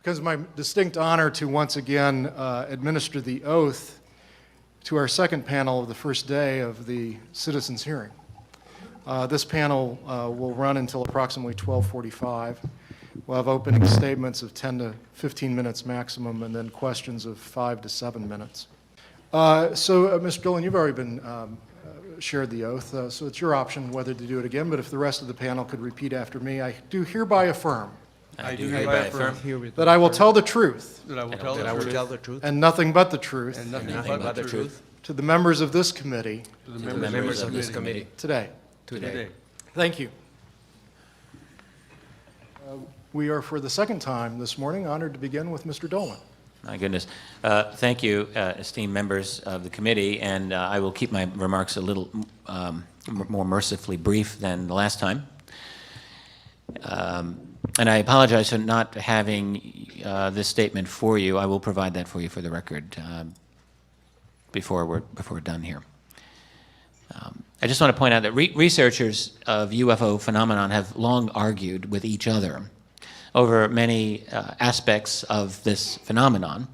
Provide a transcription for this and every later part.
Because of my distinct honor to once again administer the oath to our second panel of the first day of the citizens' hearing. This panel will run until approximately 12:45. We'll have opening statements of 10 to 15 minutes maximum, and then questions of 5 to 7 minutes. Mr. Dillon, you've already been shared the oath, so it's your option whether to do it again, but if the rest of the panel could repeat after me, I do hereby affirm I do hereby affirm that I will tell the truth that I will tell the truth and nothing but the truth and nothing but the truth to the members of this committee to the members of this committee today. today. Thank you. We are, for the second time this morning, honored to begin with Mr. Dolan. My goodness. Thank you, esteemed members of the committee, and I will keep my remarks a little more mercifully brief than the last time. And I apologize for not having this statement for you. I will provide that for you for the record before we're done here. I just want to point out that researchers of UFO phenomenon have long argued with each other over many aspects of this phenomenon.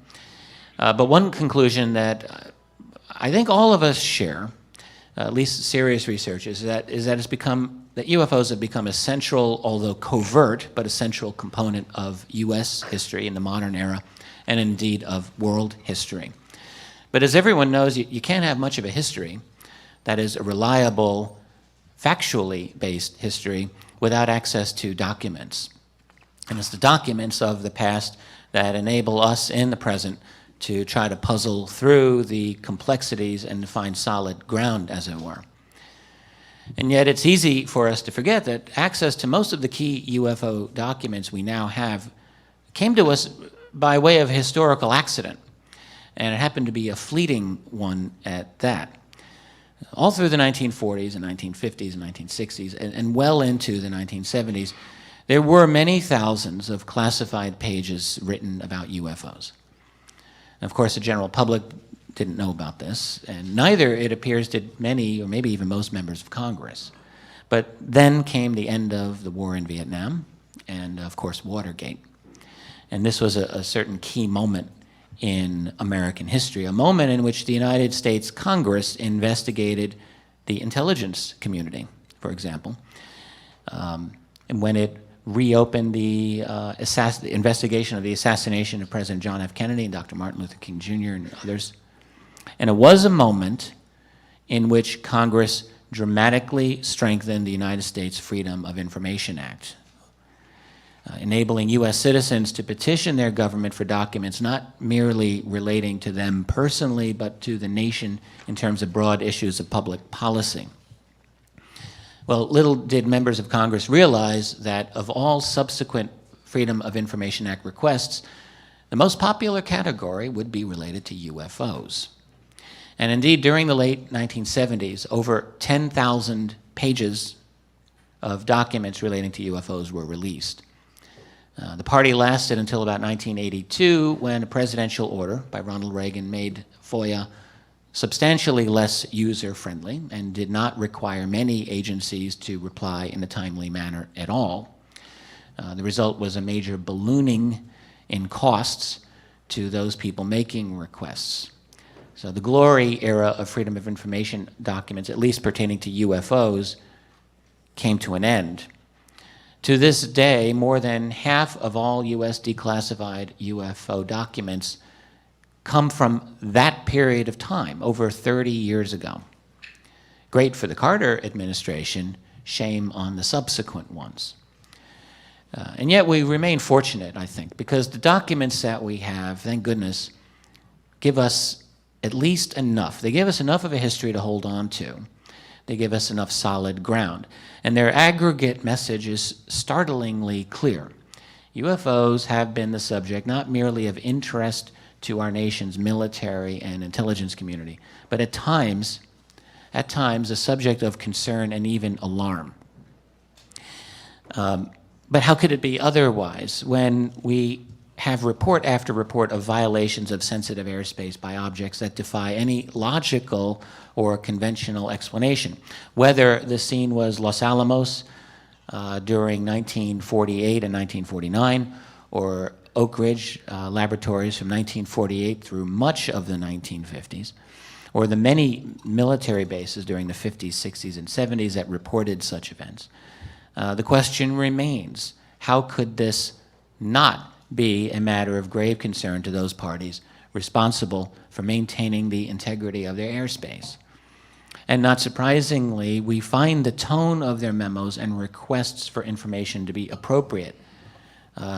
But one conclusion that I think all of us share, at least serious researchers, is that UFOs have become a central, although covert, but a central component of U.S. history in the modern era, and indeed of world history. But as everyone knows, you can't have much of a history that is a reliable, factually based history without access to documents. And it's the documents of the past that enable us in the present to try to puzzle through the complexities and to find solid ground, as it were. And yet it's easy for us to forget that access to most of the key UFO documents we now have came to us by way of historical accident, and it happened to be a fleeting one at that. All through the 1940s and 1950s and 1960s and well into the 1970s, there were many thousands of classified pages written about UFOs. And of course, the general public didn't know about this, and neither, it appears, did many or maybe even most members of Congress. But then came the end of the war in Vietnam and, of course, Watergate. And this was a certain key moment in American history, a moment in which the United States Congress investigated the intelligence community, for example, and when it reopened the investigation of the assassination of President John F. Kennedy and Dr. Martin Luther King Jr. and others. And it was a moment in which Congress dramatically strengthened the United States Freedom of Information Act, enabling U.S. citizens to petition their government for documents not merely relating to them personally, but to the nation in terms of broad issues of public policy. Well, little did members of Congress realize that of all subsequent Freedom of Information Act requests, the most popular category would be related to UFOs. And indeed, during the late 1970s, over 10,000 pages of documents relating to UFOs were released. The party lasted until about 1982, when a presidential order by Ronald Reagan made FOIA substantially less user-friendly and did not require many agencies to reply in a timely manner at all. The result was a major ballooning in costs to those people making requests. So the glory era of Freedom of Information documents, at least pertaining to UFOs, came to an end. To this day, more than half of all U.S. declassified UFO documents come from that period of time, over 30 years ago. Great for the Carter administration, shame on the subsequent ones. And yet we remain fortunate, I think, because the documents that we have, thank goodness, give us at least enough. They give us enough of a history to hold on to. They give us enough solid ground. And their aggregate message is startlingly clear. UFOs have been the subject not merely of interest to our nation's military and intelligence community, but at times a subject of concern and even alarm. But how could it be otherwise when we have report after report of violations of sensitive airspace by objects that defy any logical or conventional explanation? Whether the scene was Los Alamos during 1948 and 1949, or Oak Ridge laboratories from 1948 through much of the 1950s, or the many military bases during the 50s, 60s, and 70s that reported such events, the question remains, how could this not be a matter of grave concern to those parties responsible for maintaining the integrity of their airspace? And not surprisingly, we find the tone of their memos and requests for information to be appropriate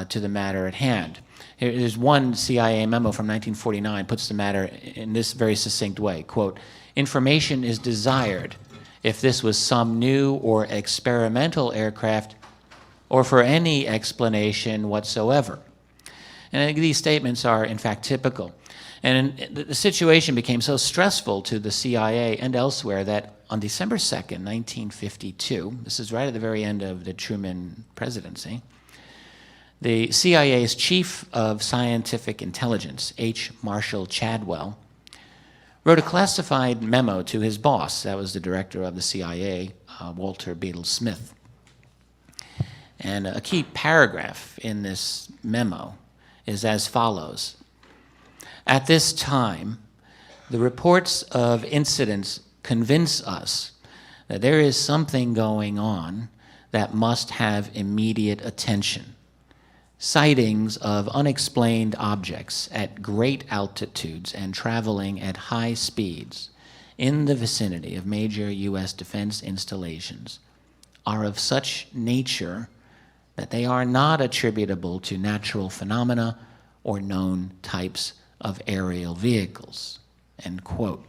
to the matter at hand. Here's one CIA memo from 1949, puts the matter in this very succinct way, quote, "Information is desired if this was some new or experimental aircraft or for any explanation whatsoever." And these statements are, in fact, typical. And the situation became so stressful to the CIA and elsewhere that on December 2nd, 1952, this is right at the very end of the Truman presidency, the CIA's Chief of Scientific Intelligence, H. Marshall Chadwell, wrote a classified memo to his boss, that was the director of the CIA, Walter Beadle Smith. And a key paragraph in this memo is as follows. At this time, the reports of incidents convince us that there is something going on that must have immediate attention. Sightings of unexplained objects at great altitudes and traveling at high speeds in the vicinity of major U.S. defense installations are of such nature that they are not attributable to natural phenomena or known types of aerial vehicles, end quote.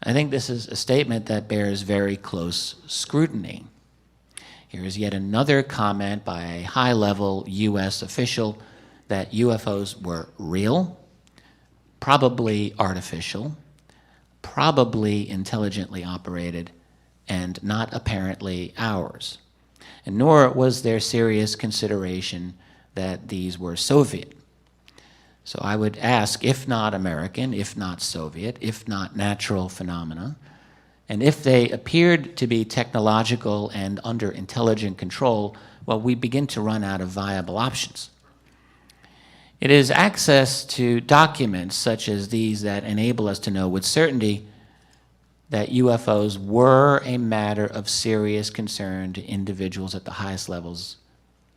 I think this is a statement that bears very close scrutiny. Here is yet another comment by a high-level U.S. official that UFOs were real, probably artificial, probably intelligently operated, and not apparently ours. And nor was there serious consideration that these were Soviet. So I would ask, if not American, if not Soviet, if not natural phenomena, and if they appeared to be technological and under intelligent control, well, we begin to run out of viable options. It is access to documents such as these that enable us to know with certainty that UFOs were a matter of serious concern to individuals at the highest levels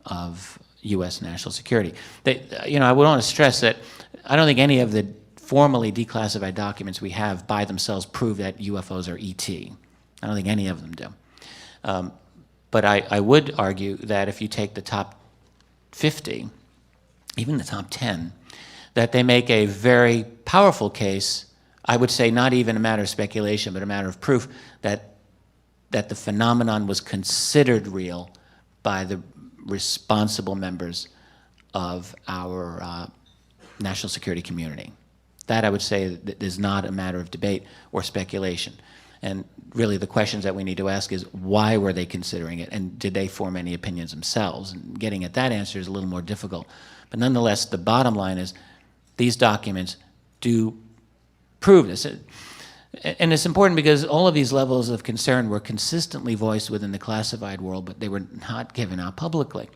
of U.S. national security. I would want to stress that I don't think any of the formally declassified documents we have by themselves prove that UFOs are ET. I don't think any of them do. But I would argue that if you take the top 50, even the top 10, that they make a very powerful case, I would say not even a matter of speculation, but a matter of proof that the phenomenon was considered real by the responsible members of our national security community. That, I would say, that is not a matter of debate or speculation. And really the questions that we need to ask is, why were they considering it, and did they form any opinions themselves? And getting at that answer is a little more difficult. But nonetheless, the bottom line is these documents do prove this. And it's important because all of these levels of concern were consistently voiced within the classified world, but they were not given out publicly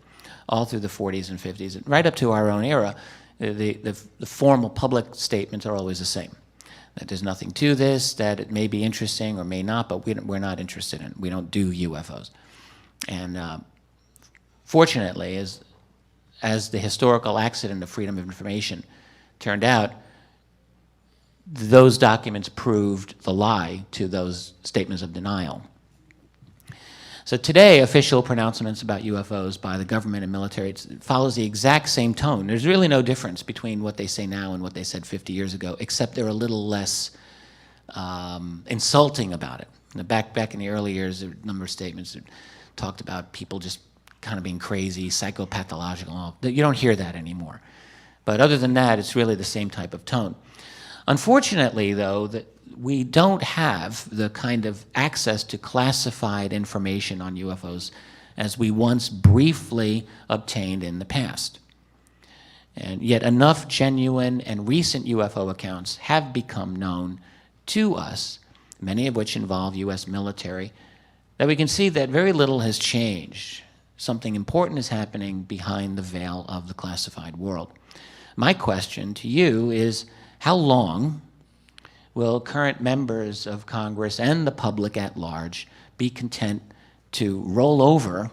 all through the 40s and 50s. And right up to our own era, the formal public statements are always the same. That there's nothing to this, that it may be interesting or may not, but we're not interested in it. We don't do UFOs. And fortunately, as the historical accident of freedom of information turned out, those documents proved the lie to those statements of denial. So today, official pronouncements about UFOs by the government and military, it follows the exact same tone. There's really no difference between what they say now and what they said 50 years ago, except they're a little less insulting about it. Back in the early years, there were a number of statements that talked about people just kind of being crazy, psychopathological. You don't hear that anymore. But other than that, it's really the same type of tone. Unfortunately, though, that we don't have the kind of access to classified information on UFOs as we once briefly obtained in the past. And yet enough genuine and recent UFO accounts have become known to us, many of which involve U.S. military, that we can see that very little has changed something important is happening behind the veil of the classified world. My question to you is, how long will current members of Congress and the public at large be content to roll over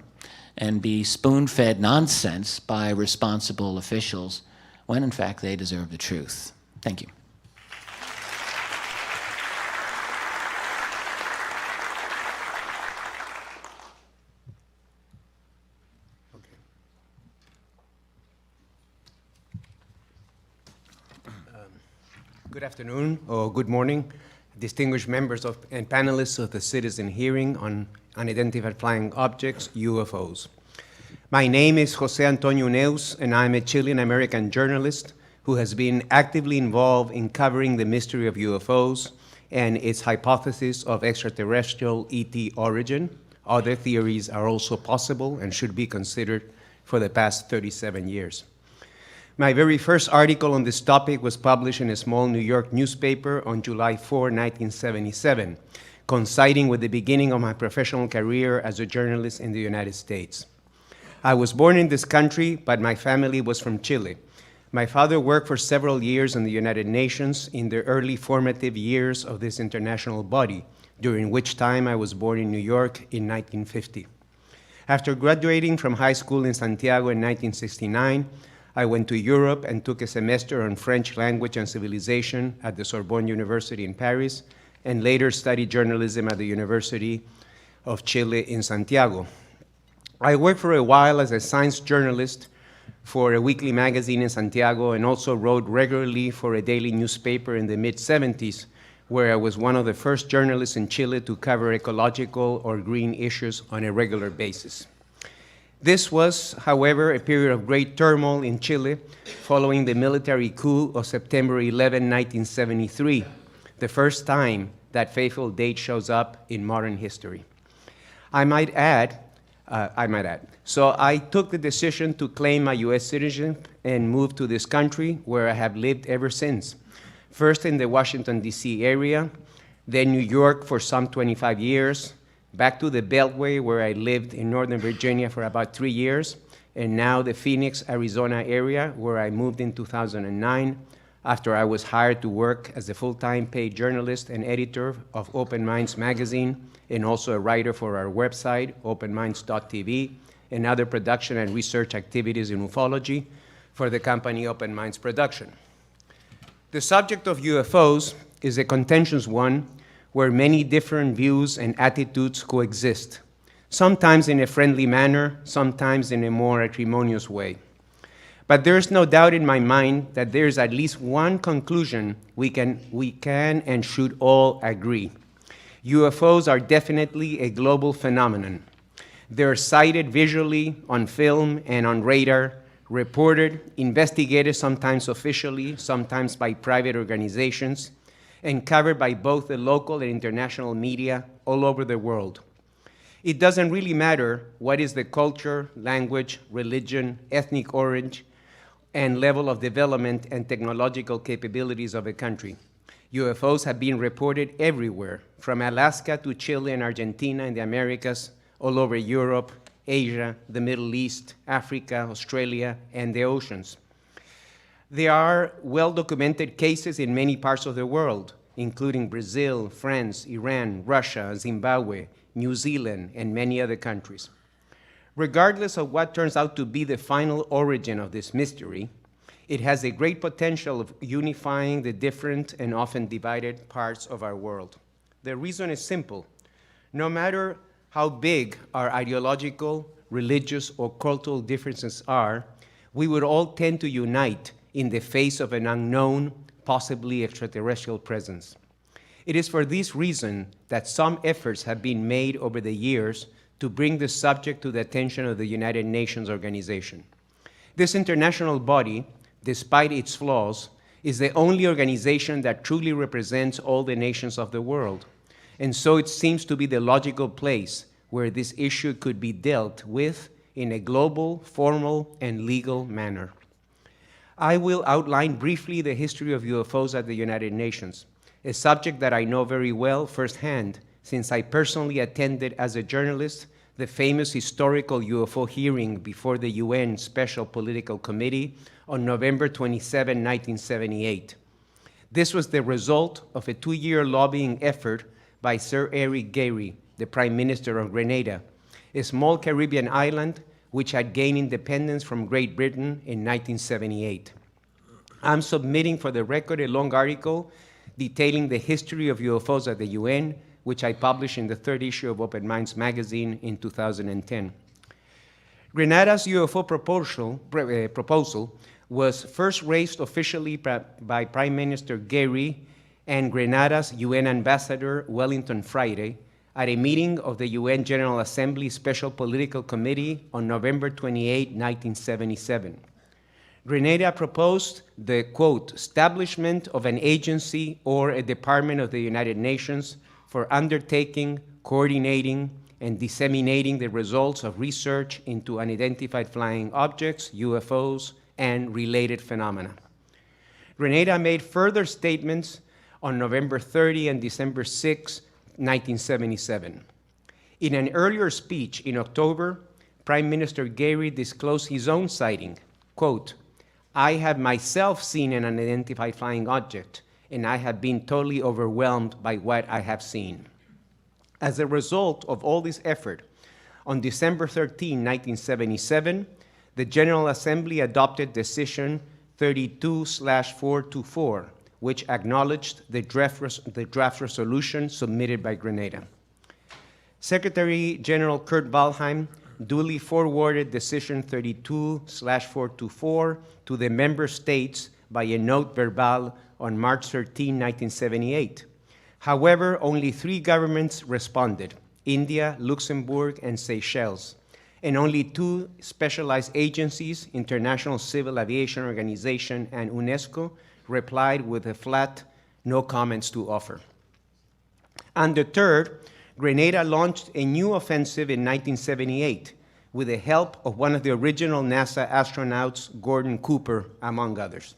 and be spoon-fed nonsense by responsible officials when in fact they deserve the truth? Thank you. Good afternoon or good morning, distinguished members and panelists of the citizen hearing on unidentified flying objects, UFOs. My name is Jose Antonio Neus, and I'm a Chilean-American journalist who has been actively involved in covering the mystery of UFOs and its hypothesis of extraterrestrial ET origin. Other theories are also possible and should be considered for the past 37 years. My very first article on this topic was published in a small New York newspaper on July 4, 1977, coinciding with the beginning of my professional career as a journalist in the United States. I was born in this country, but my family was from Chile. My father worked for several years in the United Nations in the early formative years of this international body, during which time I was born in New York in 1950. After graduating from high school in Santiago in 1969, I went to Europe and took a semester on French language and civilization at the Sorbonne University in Paris, and later studied journalism at the University of Chile in Santiago. I worked for a while as a science journalist for a weekly magazine in Santiago, and also wrote regularly for a daily newspaper in the mid-70s, where I was one of the first journalists in Chile to cover ecological or green issues on a regular basis. This was, however, a period of great turmoil in Chile following the military coup of September 11, 1973, the first time that fateful date shows up in modern history. I might add. So I took the decision to claim my U.S. citizenship and moved to this country, where I have lived ever since. First in the Washington, D.C. area, then New York for some 25 years, back to the Beltway, where I lived in Northern Virginia for about 3 years, and now the Phoenix, Arizona area, where I moved in 2009 after I was hired to work as a full-time paid journalist and editor of Open Minds magazine, and also a writer for our website, openminds.tv, and other production and research activities in ufology for the company Open Minds Production. The subject of UFOs is a contentious one where many different views and attitudes coexist, sometimes in a friendly manner, sometimes in a more acrimonious way. But there's no doubt in my mind that there's at least one conclusion we can and should all agree. UFOs are definitely a global phenomenon. They're sighted visually, on film, and on radar, reported, investigated sometimes officially, sometimes by private organizations, and covered by both the local and international media all over the world. It doesn't really matter what is the culture, language, religion, ethnic origin, and level of development and technological capabilities of a country. UFOs have been reported everywhere, from Alaska to Chile and Argentina in the Americas, all over Europe, Asia, the Middle East, Africa, Australia, and the oceans. There are well-documented cases in many parts of the world, including Brazil, France, Iran, Russia, Zimbabwe, New Zealand, and many other countries. Regardless of what turns out to be the final origin of this mystery, it has a great potential of unifying the different and often divided parts of our world. The reason is simple. No matter how big our ideological, religious, or cultural differences are, we would all tend to unite in the face of an unknown, possibly extraterrestrial presence. It is for this reason that some efforts have been made over the years to bring the subject to the attention of the United Nations organization. This international body, despite its flaws, is the only organization that truly represents all the nations of the world. And so it seems to be the logical place where this issue could be dealt with in a global, formal, and legal manner. I will outline briefly the history of UFOs at the United Nations, a subject that I know very well firsthand, since I personally attended as a journalist the famous historical UFO hearing before the UN Special Political Committee on November 27, 1978. This was the result of a 2-year lobbying effort by Sir Eric Gairy, the Prime Minister of Grenada, a small Caribbean island which had gained independence from Great Britain in 1978. I'm submitting for the record a long article detailing the history of UFOs at the UN, which I published in the 3rd issue of Open Minds magazine in 2010. Grenada's UFO proposal was first raised officially by Prime Minister Gairy and Grenada's UN Ambassador Wellington Friday at a meeting of the UN General Assembly Special Political Committee on November 28, 1977. Grenada proposed the, quote, establishment of an agency or a department of the United Nations for undertaking, coordinating, and disseminating the results of research into unidentified flying objects, UFOs, and related phenomena. Grenada made further statements on November 30 and December 6, 1977. In an earlier speech in October, Prime Minister Gairy disclosed his own sighting, quote, I have myself seen an unidentified flying object, and I have been totally overwhelmed by what I have seen. As a result of all this effort, on December 13, 1977, the General Assembly adopted Decision 32/424, which acknowledged the draft resolution submitted by Grenada. Secretary General Kurt Waldheim duly forwarded Decision 32/424 to the member states by a note verbal on March 13, 1978. However, only 3 governments responded: India, Luxembourg, and Seychelles, and only 2 specialized agencies, International Civil Aviation Organization and UNESCO, replied with a flat, no comments to offer. Undeterred, Grenada launched a new offensive in 1978 with the help of one of the original NASA astronauts, Gordon Cooper, among others.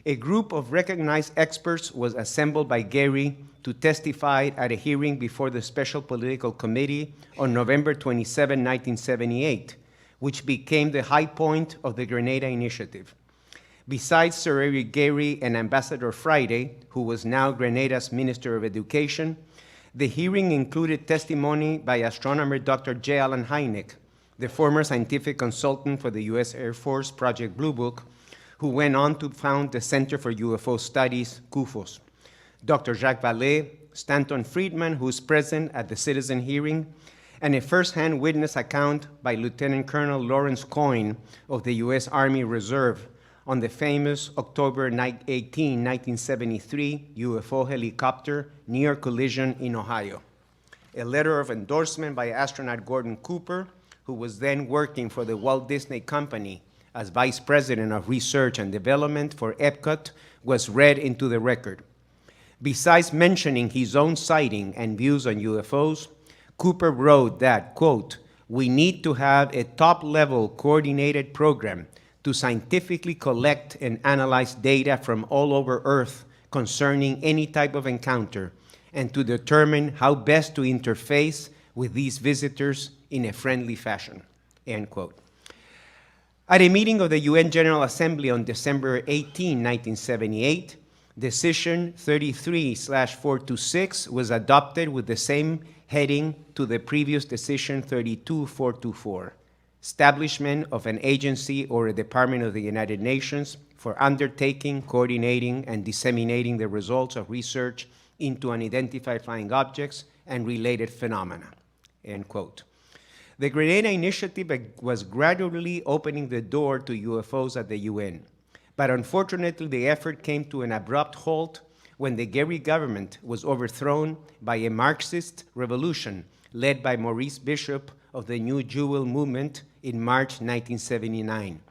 A group of recognized experts was assembled by Gairy to testify at a hearing before the Special Political Committee on November 27, 1978, which became the high point of the Grenada Initiative. Besides Sir Eric Gairy and Ambassador Friday, who was now Grenada's Minister of Education, the hearing included testimony by astronomer Dr. J. Allen Hynek, the former scientific consultant for the U.S. Air Force Project Blue Book, who went on to found the Center for UFO Studies, CUFOS, Dr. Jacques Vallée, Stanton Friedman, who is present at the citizen hearing, and a first-hand witness account by Lieutenant Colonel Lawrence Coyne of the U.S. Army Reserve on the famous October 18, 1973 UFO helicopter near collision in Ohio. A letter of endorsement by astronaut Gordon Cooper, who was then working for the Walt Disney Company as Vice President of Research and Development for Epcot, was read into the record. Besides mentioning his own sighting and views on UFOs, Cooper wrote that, quote, we need to have a top-level coordinated program to scientifically collect and analyze data from all over Earth concerning any type of encounter, and to determine how best to interface with these visitors in a friendly fashion, end quote. At a meeting of the UN General Assembly on December 18, 1978, Decision 33/426 was adopted with the same heading to the previous Decision 32/424, establishment of an agency or a department of the United Nations for undertaking, coordinating, and disseminating the results of research into unidentified flying objects and related phenomena, end quote. The Grenada Initiative was gradually opening the door to UFOs at the UN, but unfortunately the effort came to an abrupt halt when the Gairy government was overthrown by a Marxist revolution led by Maurice Bishop of the New Jewel movement in March 1979.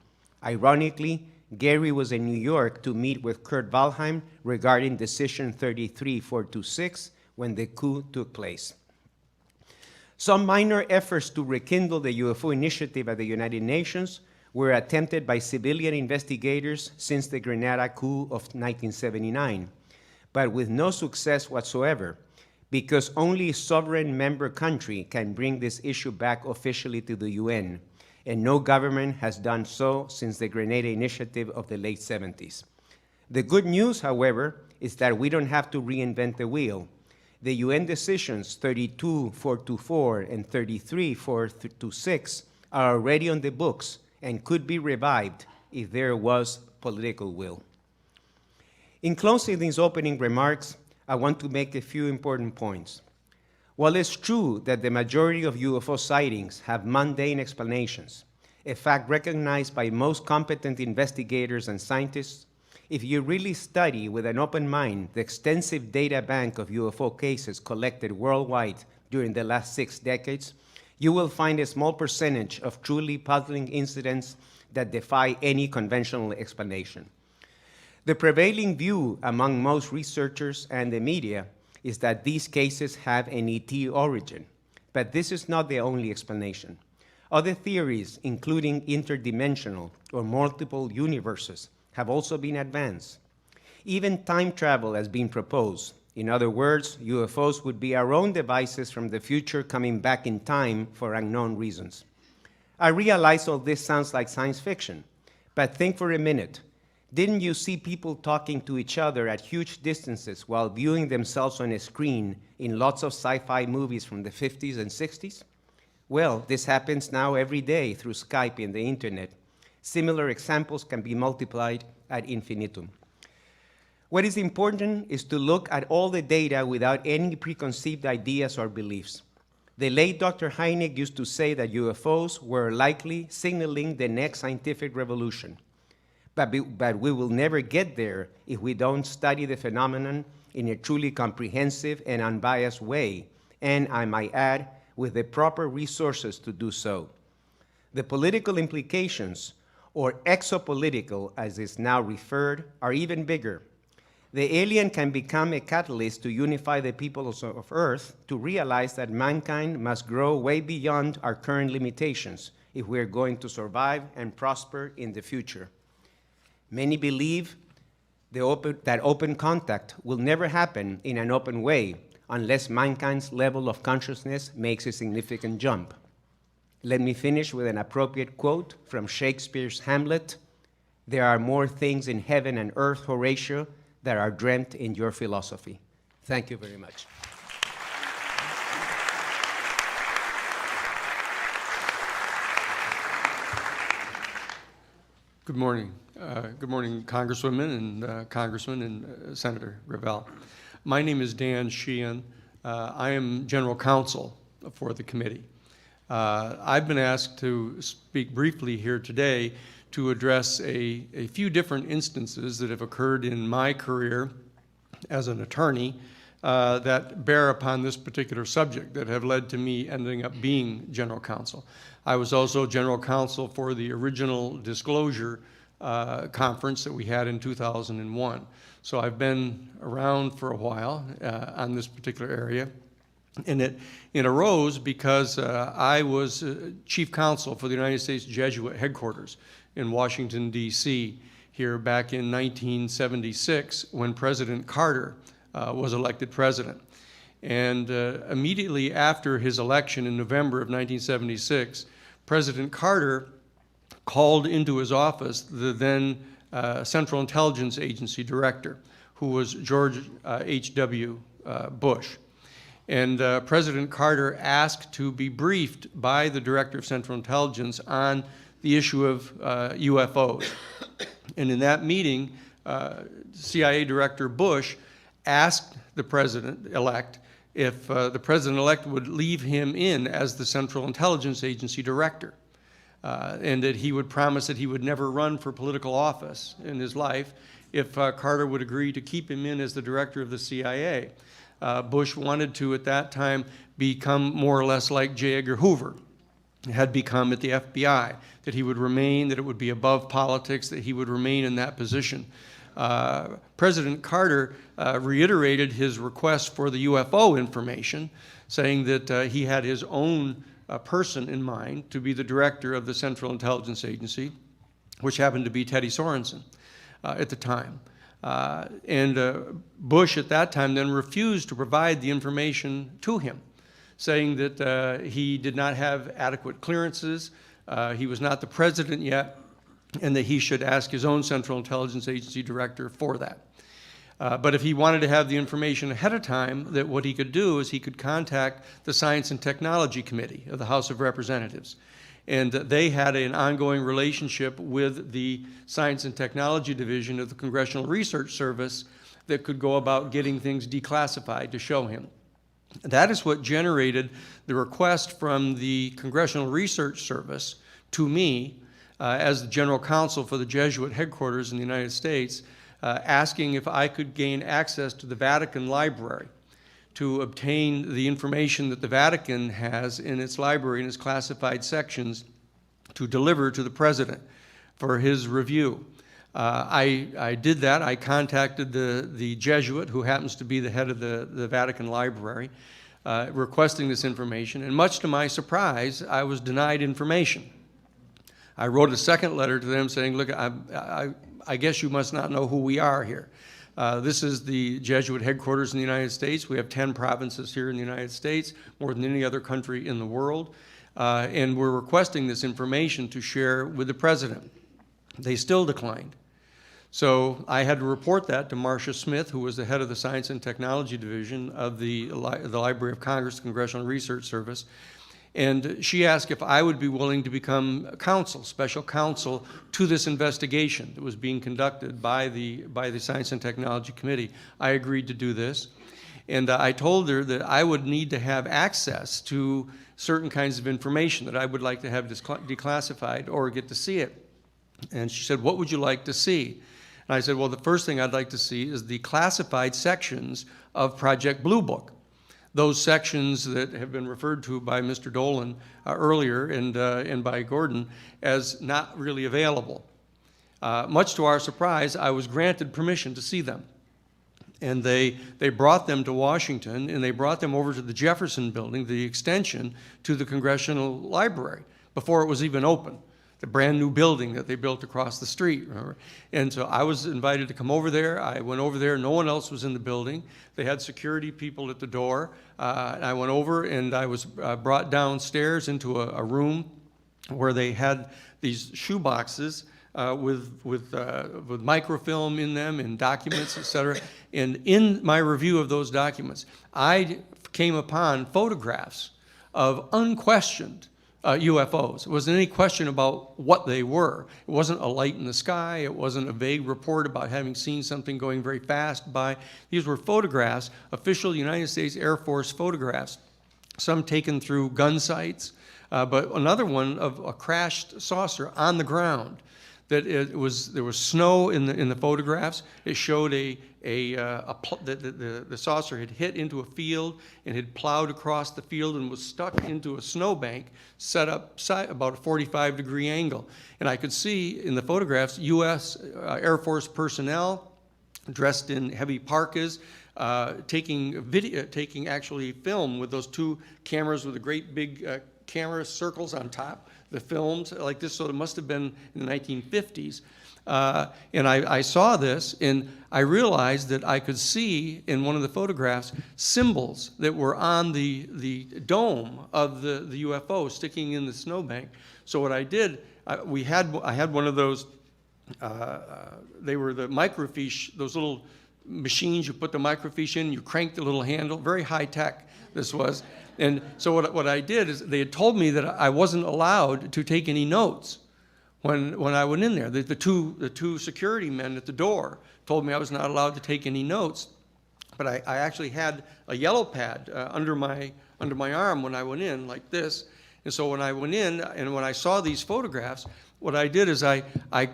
Ironically, Gairy was in New York to meet with Kurt Waldheim regarding Decision 33/426 when the coup took place. Some minor efforts to rekindle the UFO initiative at the United Nations were attempted by civilian investigators since the Grenada coup of 1979, but with no success whatsoever. because only a sovereign member country can bring this issue back officially to the UN, and no government has done so since the Grenada Initiative of the late 70s. The good news, however, is that we don't have to reinvent the wheel. The UN decisions 32424 and 33426 are already on the books and could be revived if there was political will. In closing these opening remarks, I want to make a few important points. While it's true that the majority of UFO sightings have mundane explanations, a fact recognized by most competent investigators and scientists, if you really study with an open mind the extensive data bank of UFO cases collected worldwide during the last 6 decades, you will find a small percentage of truly puzzling incidents that defy any conventional explanation. The prevailing view among most researchers and the media is that these cases have an ET origin, but this is not the only explanation. Other theories, including interdimensional or multiple universes, have also been advanced. Even time travel has been proposed. In other words, UFOs would be our own devices from the future coming back in time for unknown reasons. I realize all this sounds like science fiction, but think for a minute. Didn't you see people talking to each other at huge distances while viewing themselves on a screen in lots of sci-fi movies from the 50s and 60s? Well, this happens now every day through Skype and the internet. Similar examples can be multiplied ad infinitum. What is important is to look at all the data without any preconceived ideas or beliefs. The late Dr. Hynek used to say that UFOs were likely signaling the next scientific revolution. But we will never get there if we don't study the phenomenon in a truly comprehensive and unbiased way, and I might add, with the proper resources to do so. The political implications, or exopolitical as is now referred, are even bigger. The alien can become a catalyst to unify the peoples of Earth to realize that mankind must grow way beyond our current limitations if we're going to survive and prosper in the future. Many believe that open contact will never happen in an open way unless mankind's level of consciousness makes a significant jump. Let me finish with an appropriate quote from Shakespeare's Hamlet. "There are more things in heaven and earth, Horatio, that are dreamt in your philosophy." Thank you very much. Good morning. Good morning, Congresswomen and Congressman and Senator Gravel. My name is Dan Sheehan. I am General Counsel for the committee. I've been asked to speak briefly here today to address a few different instances that have occurred in my career as an attorney that bear upon this particular subject that have led to me ending up being General Counsel. I was also General Counsel for the original disclosure conference that we had in 2001. So I've been around for a while on this particular area. And it arose because I was Chief Counsel for the United States Jesuit headquarters in Washington, D.C. here back in 1976 when President Carter was elected president. And immediately after his election in November of 1976, President Carter called into his office the then Central Intelligence Agency director, who was George H.W. Bush. And President Carter asked to be briefed by the Director of Central Intelligence on the issue of UFOs. And in that meeting, CIA Director Bush asked the President-elect if the President-elect would leave him in as the Central Intelligence Agency Director, and that he would promise that he would never run for political office in his life if Carter would agree to keep him in as the Director of the CIA. Bush wanted to, at that time, become more or less like J. Edgar Hoover had become at the FBI, that he would remain, that it would be above politics, that he would remain in that position. President Carter reiterated his request for the UFO information, saying that he had his own person in mind to be the director of the Central Intelligence Agency, which happened to be Teddy Sorensen at the time. Bush at that time then refused to provide the information to him, saying that he did not have adequate clearances, he was not the president yet, and that he should ask his own Central Intelligence Agency director for that. But if he wanted to have the information ahead of time, that what he could do is he could contact the Science and Technology Committee of the House of Representatives. And they had an ongoing relationship with the Science and Technology Division of the Congressional Research Service that could go about getting things declassified to show him. That is what generated the request from the Congressional Research Service to me as the General Counsel for the Jesuit headquarters in the United States, asking if I could gain access to the Vatican Library to obtain the information that the Vatican has in its library, in its classified sections, to deliver to the President for his review. I did that. I contacted the Jesuit, who happens to be the head of the Vatican Library, requesting this information, and much to my surprise, I was denied information. I wrote a second letter to them saying, look, I guess you must not know who we are here. This is the Jesuit headquarters in the United States. We have 10 provinces here in the United States, more than any other country in the world. And we're requesting this information to share with the President. They still declined. So I had to report that to Marcia Smith, who was the head of the Science and Technology Division of the Library of Congress, Congressional Research Service. And she asked if I would be willing to become counsel, special counsel, to this investigation that was being conducted by the Science and Technology Committee. I agreed to do this. And I told her that I would need to have access to certain kinds of information that I would like to have declassified or get to see it. And she said, what would you like to see? And I said, well, the first thing I'd like to see is the classified sections of Project Blue Book. Those sections that have been referred to by Mr. Dolan earlier and by Gordon as not really available. Much to our surprise, I was granted permission to see them. And they brought them to Washington, and they brought them over to the Jefferson Building, the extension to the Congressional Library, before it was even open. The brand new building that they built across the street, remember? And so I was invited to come over there. I went over there. No one else was in the building. They had security people at the door. I went over, and I was brought downstairs into a room where they had these shoe boxes with microfilm in them and documents, et cetera. And in my review of those documents, I came upon photographs of unquestioned UFOs. There wasn't any question about what they were. It wasn't a light in the sky. It wasn't a vague report about having seen something going very fast by. These were photographs, official United States Air Force photographs, some taken through gun sights, but another one of a crashed saucer on the ground. That there was snow in the photographs. It showed the saucer had hit into a field and had plowed across the field and was stuck into a snowbank set up about a 45-degree angle. And I could see in the photographs U.S. Air Force personnel dressed in heavy parkas, taking actually film with those two cameras with the great big camera circles on top. The films like this, so it must have been in the 1950s. And I saw this, and I realized that I could see in one of the photographs symbols that were on the dome of the UFO sticking in the snowbank. So what I did, I had one of those, they were the microfiche, those little machines you put the microfiche in, you crank the little handle, very high tech this was. And so what I did is they had told me that I wasn't allowed to take any notes when I went in there. The two security men at the door told me I was not allowed to take any notes. But I actually had a yellow pad under my arm when I went in, like this. And so when I went in and when I saw these photographs, what I did is I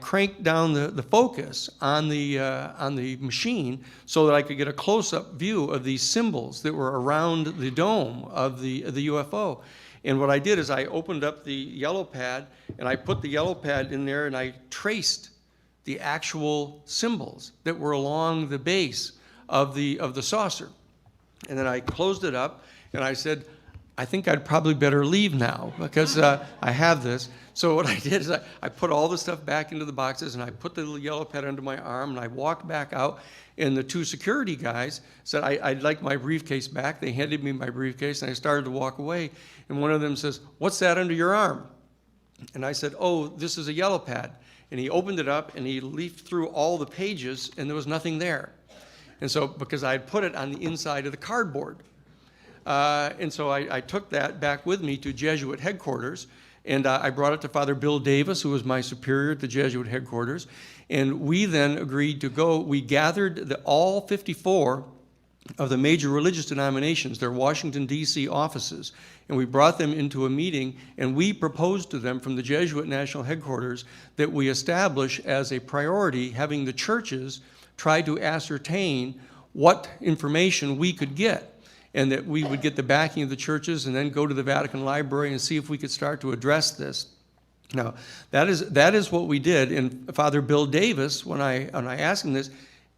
cranked down the focus on the machine so that I could get a close-up view of these symbols that were around the dome of the UFO. And what I did is I opened up the yellow pad and I put the yellow pad in there and I traced the actual symbols that were along the base of the saucer. And then I closed it up and I said, I think I'd probably better leave now because I have this. So what I did is I put all the stuff back into the boxes, and I put the little yellow pad under my arm, and I walked back out, and the two security guys said, I'd like my briefcase back. They handed me my briefcase, and I started to walk away, and one of them says, "What's that under your arm?" And I said, "Oh, this is a yellow pad." And he opened it up, and he leafed through all the pages, and there was nothing there. And so, because I had put it on the inside of the cardboard. And so I took that back with me to Jesuit headquarters, and I brought it to Father Bill Davis, who was my superior at the Jesuit headquarters. And we then agreed to go. We gathered all 54 of the major religious denominations, their Washington, D.C. offices, and we brought them into a meeting, and we proposed to them from the Jesuit National Headquarters that we establish as a priority having the churches try to ascertain what information we could get, and that we would get the backing of the churches and then go to the Vatican Library and see if we could start to address this. Now, that is what we did. And Father Bill Davis, when I asked him this,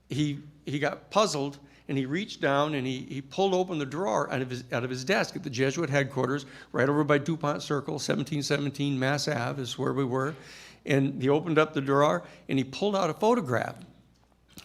he got puzzled, and he reached down and he pulled open the drawer out of his desk at the Jesuit headquarters, right over by DuPont Circle, 1717 Mass Ave is where we were. And he opened up the drawer, and he pulled out a photograph.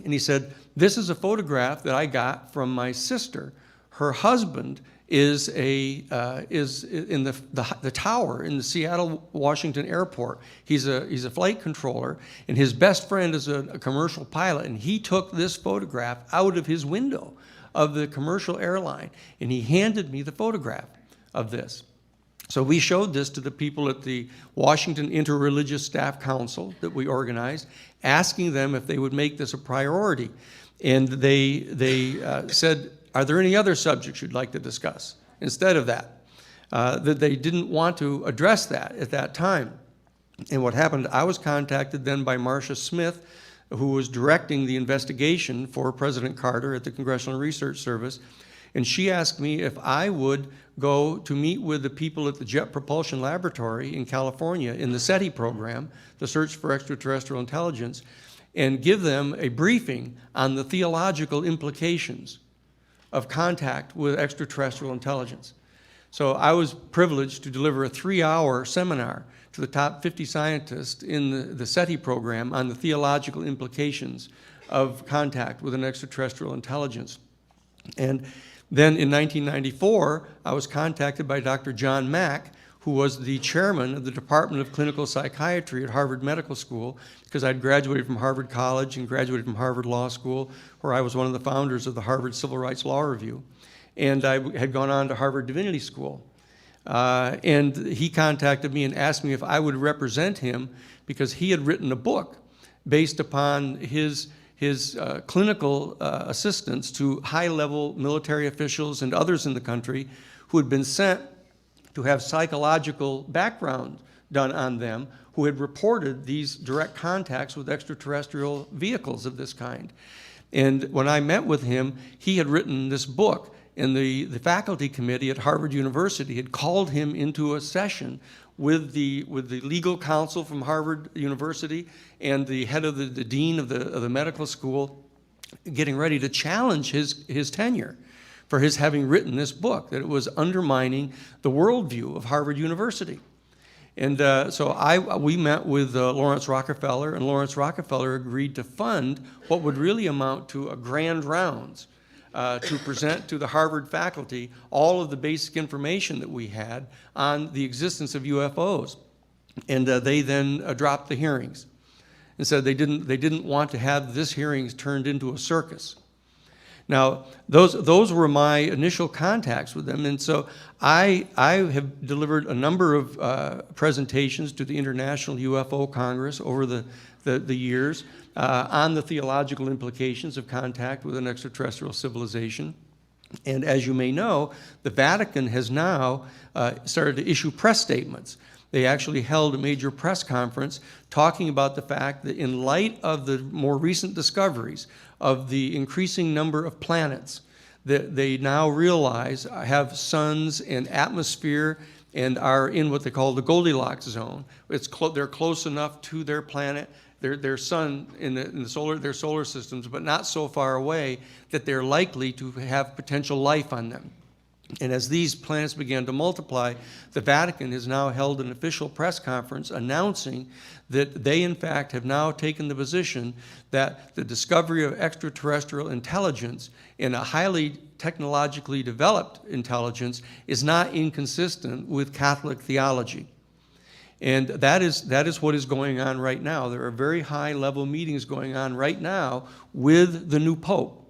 And he said, "This is a photograph that I got from my sister. Her husband is in the tower in the Seattle Washington airport. He's a flight controller, and his best friend is a commercial pilot, and he took this photograph out of his window of the commercial airline, and he handed me the photograph of this." So we showed this to the people at the Washington Interreligious Staff Council that we organized, asking them if they would make this a priority. And they said, "Are there any other subjects you'd like to discuss?" Instead of that, that they didn't want to address that at that time. And what happened, I was contacted then by Marcia Smith, who was directing the investigation for President Carter at the Congressional Research Service. And she asked me if I would go to meet with the people at the Jet Propulsion Laboratory in California in the SETI program, the Search for Extraterrestrial Intelligence, and give them a briefing on the theological implications of contact with extraterrestrial intelligence. So I was privileged to deliver a 3-hour seminar to the top 50 scientists in the SETI program on the theological implications of contact with an extraterrestrial intelligence. And then in 1994, I was contacted by Dr. John Mack, who was the chairman of the Department of Clinical Psychiatry at Harvard Medical School, because I'd graduated from Harvard College and graduated from Harvard Law School, where I was one of the founders of the Harvard Civil Rights Law Review. And I had gone on to Harvard Divinity School. And he contacted me and asked me if I would represent him, because he had written a book based upon his clinical assistance to high-level military officials and others in the country who had been sent to have psychological background done on them, who had reported these direct contacts with extraterrestrial vehicles of this kind. And when I met with him, he had written this book, and the faculty committee at Harvard University had called him into a session with the legal counsel from Harvard University and the head of the dean of the medical school, getting ready to challenge his tenure for his having written this book, that it was undermining the worldview of Harvard University. And so we met with Lawrence Rockefeller, and Lawrence Rockefeller agreed to fund what would really amount to a grand rounds to present to the Harvard faculty all of the basic information that we had on the existence of UFOs. And they then dropped the hearings and said they didn't want to have this hearings turned into a circus. Now, those were my initial contacts with them, and so I have delivered a number of presentations to the International UFO Congress over the years on the theological implications of contact with an extraterrestrial civilization. And as you may know, the Vatican has now started to issue press statements. They actually held a major press conference talking about the fact that in light of the more recent discoveries of the increasing number of planets that they now realize have suns and atmosphere and are in what they call the Goldilocks zone. They're close enough to their planet, their sun in their solar systems, but not so far away that they're likely to have potential life on them. And as these planets began to multiply, the Vatican has now held an official press conference announcing that they, in fact, have now taken the position that the discovery of extraterrestrial intelligence in a highly technologically developed intelligence is not inconsistent with Catholic theology. And that is what is going on right now. There are very high-level meetings going on right now with the new Pope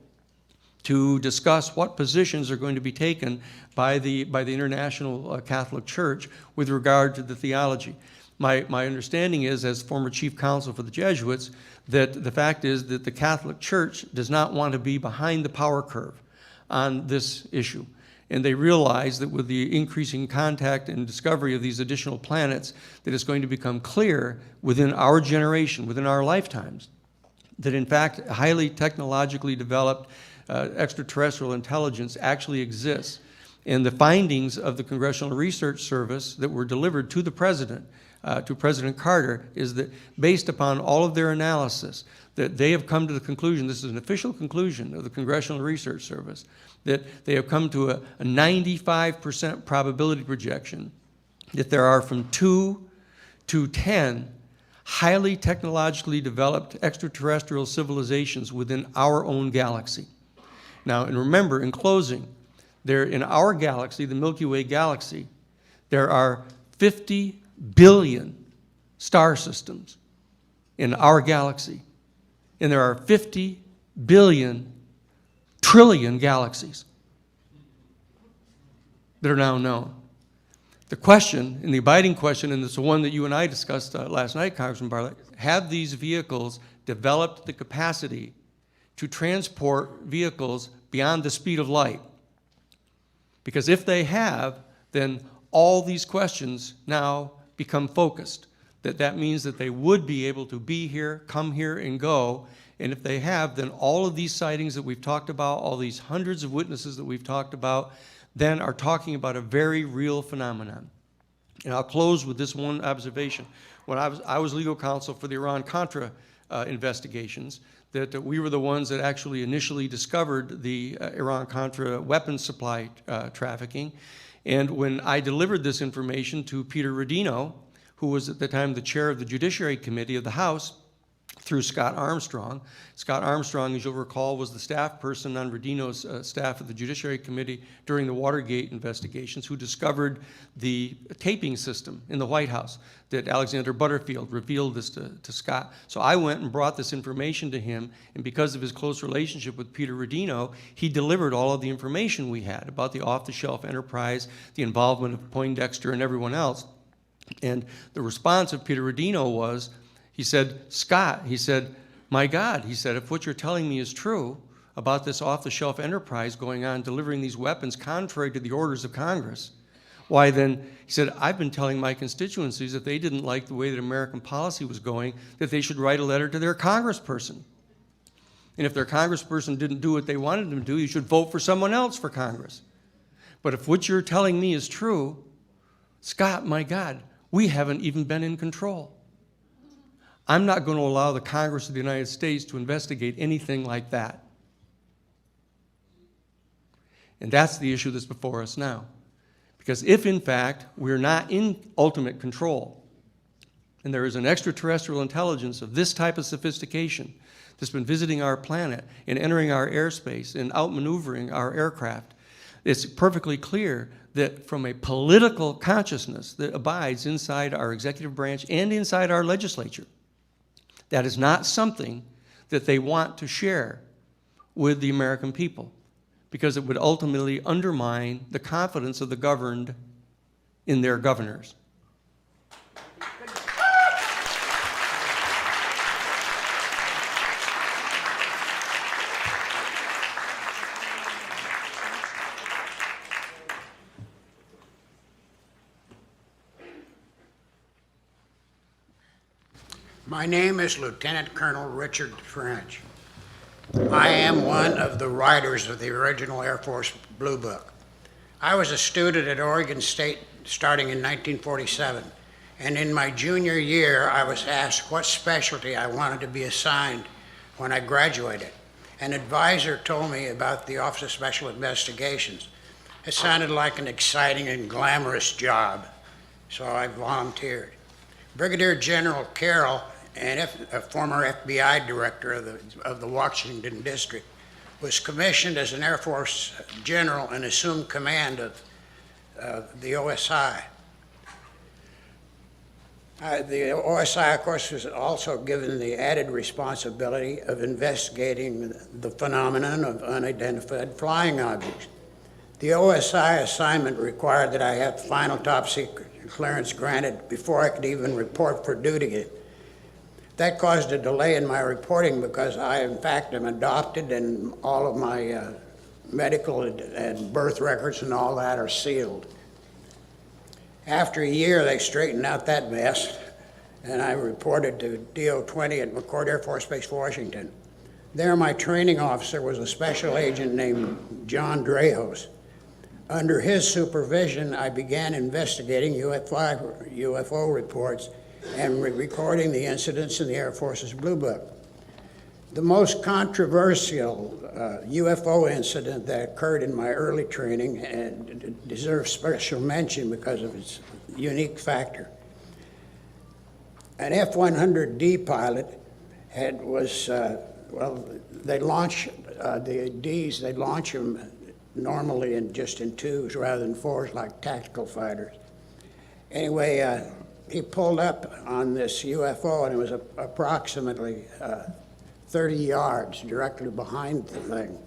to discuss what positions are going to be taken by the International Catholic Church with regard to the theology. My understanding is, as former chief counsel for the Jesuits, that the fact is that the Catholic Church does not want to be behind the power curve on this issue. And they realize that with the increasing contact and discovery of these additional planets, that it's going to become clear within our generation, within our lifetimes, that in fact highly technologically developed extraterrestrial intelligence actually exists. And the findings of the Congressional Research Service that were delivered to the President, to President Carter, is that based upon all of their analysis, that they have come to the conclusion, this is an official conclusion of the Congressional Research Service, that they have come to a 95% probability projection that there are from 2 to 10 highly technologically developed extraterrestrial civilizations within our own galaxy. Now, and remember, in closing, there in our galaxy, the Milky Way galaxy, there are 50 billion star systems in our galaxy. And there are 50 billion trillion galaxies that are now known. The question, and the abiding question, and it's the one that you and I discussed last night, Congressman Bartlett, have these vehicles developed the capacity to transport vehicles beyond the speed of light? Because if they have, then all these questions now become focused. That means that they would be able to be here, come here, and go. And if they have, then all of these sightings that we've talked about, all these hundreds of witnesses that we've talked about, then are talking about a very real phenomenon. And I'll close with this one observation. When I was legal counsel for the Iran-Contra investigations, that we were the ones that actually initially discovered the Iran-Contra weapons supply trafficking. And when I delivered this information to Peter Rodino, who was at the time the chair of the Judiciary Committee of the House, through Scott Armstrong. Scott Armstrong, as you'll recall, was the staff person on Rodino's staff of the Judiciary Committee during the Watergate investigations, who discovered the taping system in the White House that Alexander Butterfield revealed this to Scott. So I went and brought this information to him, and because of his close relationship with Peter Rodino, he delivered all of the information we had about the off-the-shelf enterprise, the involvement of Poindexter and everyone else. And the response of Peter Rodino was, he said, Scott, he said, my God, he said, if what you're telling me is true about this off-the-shelf enterprise going on, delivering these weapons contrary to the orders of Congress, why then, he said, I've been telling my constituencies if they didn't like the way that American policy was going, that they should write a letter to their congressperson. And if their congressperson didn't do what they wanted them to do, you should vote for someone else for Congress. But if what you're telling me is true, Scott, my God, we haven't even been in control. I'm not going to allow the Congress of the United States to investigate anything like that. And that's the issue that's before us now. Because if, in fact, we're not in ultimate control, and there is an extraterrestrial intelligence of this type of sophistication that's been visiting our planet and entering our airspace and outmaneuvering our aircraft, it's perfectly clear that from a political consciousness that abides inside our executive branch and inside our legislature, that is not something that they want to share with the American people, because it would ultimately undermine the confidence of the governed in their governors. My name is Lieutenant Colonel Richard French. I am one of the writers of the original Air Force Blue Book. I was a student at Oregon State starting in 1947, and in my junior year I was asked what specialty I wanted to be assigned when I graduated. An advisor told me about the Office of Special Investigations. It sounded like an exciting and glamorous job, so I volunteered. Brigadier General Carroll, a former FBI director of the Washington District, was commissioned as an Air Force general and assumed command of the OSI. The OSI, of course, was also given the added responsibility of investigating the phenomenon of unidentified flying objects. The OSI assignment required that I have final top secret clearance granted before I could even report for duty. That caused a delay in my reporting because I, in fact, am adopted and all of my medical and birth records and all that are sealed. After a year, they straightened out that mess, and I reported to DO-20 at McCord Air Force Base, Washington. There, my training officer was a special agent named John Drejos. Under his supervision, I began investigating UFO reports and recording the incidents in the Air Force's Blue Book. The most controversial UFO incident that occurred in my early training and deserves special mention because of its unique factor. An F-100D pilot they launch the Ds, they launch them normally just in twos rather than fours like tactical fighters. Anyway, he pulled up on this UFO and it was approximately 30 yards directly behind the thing.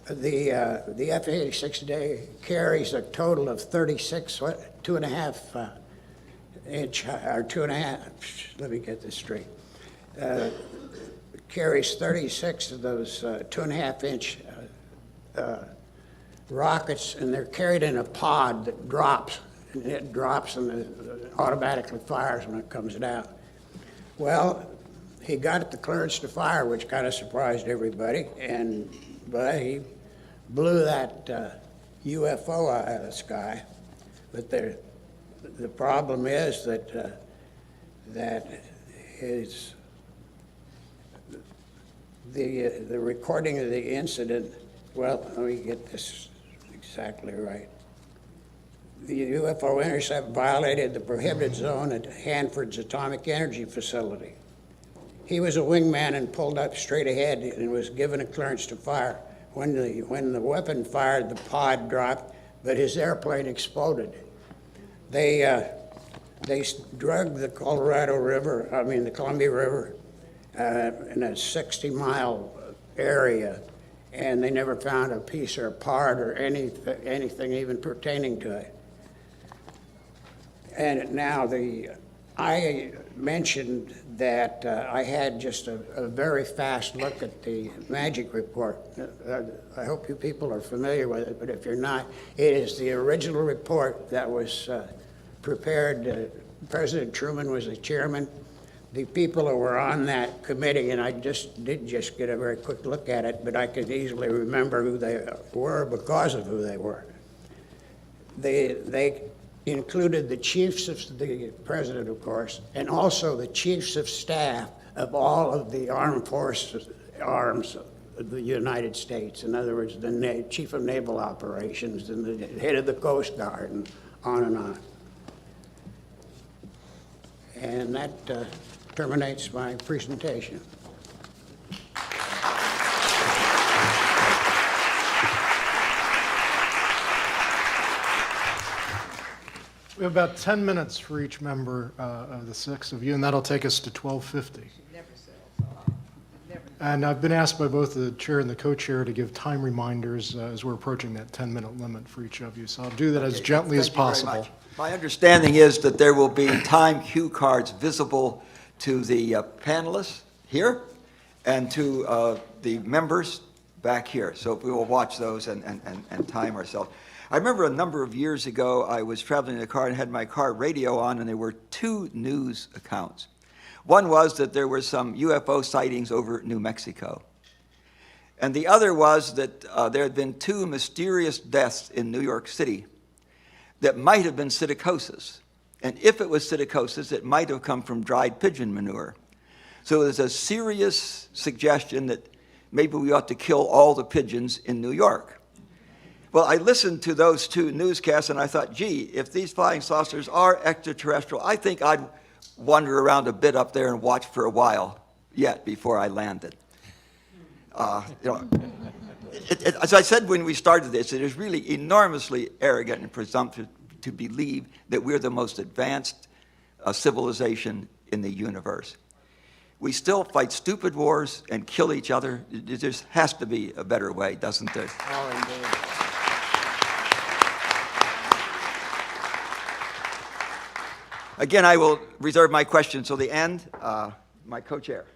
The F-86D carries a total of 36, 2.5 inch, or 2.5, let me get this straight. Carries 36 of those 2.5 inch rockets, and they're carried in a pod that drops, and it drops and it automatically fires when it comes down. Well, he got the clearance to fire, which kind of surprised everybody, but he blew that UFO out of the sky. But the problem is that the recording of the incident, well, let me get this exactly right. The UFO intercept violated the prohibited zone at Hanford's Atomic Energy Facility. He was a wingman and pulled up straight ahead and was given a clearance to fire. When the weapon fired, the pod dropped, but his airplane exploded. They drugged the the Columbia River in a 60-mile area, and they never found a piece or a part or anything even pertaining to it. And now I mentioned that I had just a very fast look at the magic report. I hope you people are familiar with it, but if you're not, it is the original report that was prepared. President Truman was the chairman. The people who were on that committee, and I did get a very quick look at it, but I could easily remember who they were because of who they were. They included the chiefs of the president, of course, and also the chiefs of staff of all of the armed forces, arms of the United States. In other words, the chief of naval operations and the head of the Coast Guard, and on and on. And that terminates my presentation. We have about 10 minutes for each member of the six of you, and that'll take us to 12:50. And I've been asked by both the chair and the co-chair to give time reminders as we're approaching that 10-minute limit for each of you. So I'll do that as gently as possible. My understanding is that there will be time cue cards visible to the panelists here and to the members back here. So we will watch those and time ourselves. I remember a number of years ago, I was traveling in a car and had my car radio on, and there were two news accounts. One was that there were some UFO sightings over New Mexico. And the other was that there had been two mysterious deaths in New York City that might have been psittacosis. And if it was psittacosis, it might have come from dried pigeon manure. So there's a serious suggestion that maybe we ought to kill all the pigeons in New York. Well, I listened to those two newscasts, and I thought, gee, if these flying saucers are extraterrestrial, I think I'd wander around a bit up there and watch for a while yet before I landed. You know, as I said when we started this, it is really enormously arrogant and presumptuous to believe that we're the most advanced civilization in the universe. We still fight stupid wars and kill each other. There just has to be a better way, doesn't there? Oh, indeed. Again, I will reserve my questions till the end. My co-chair.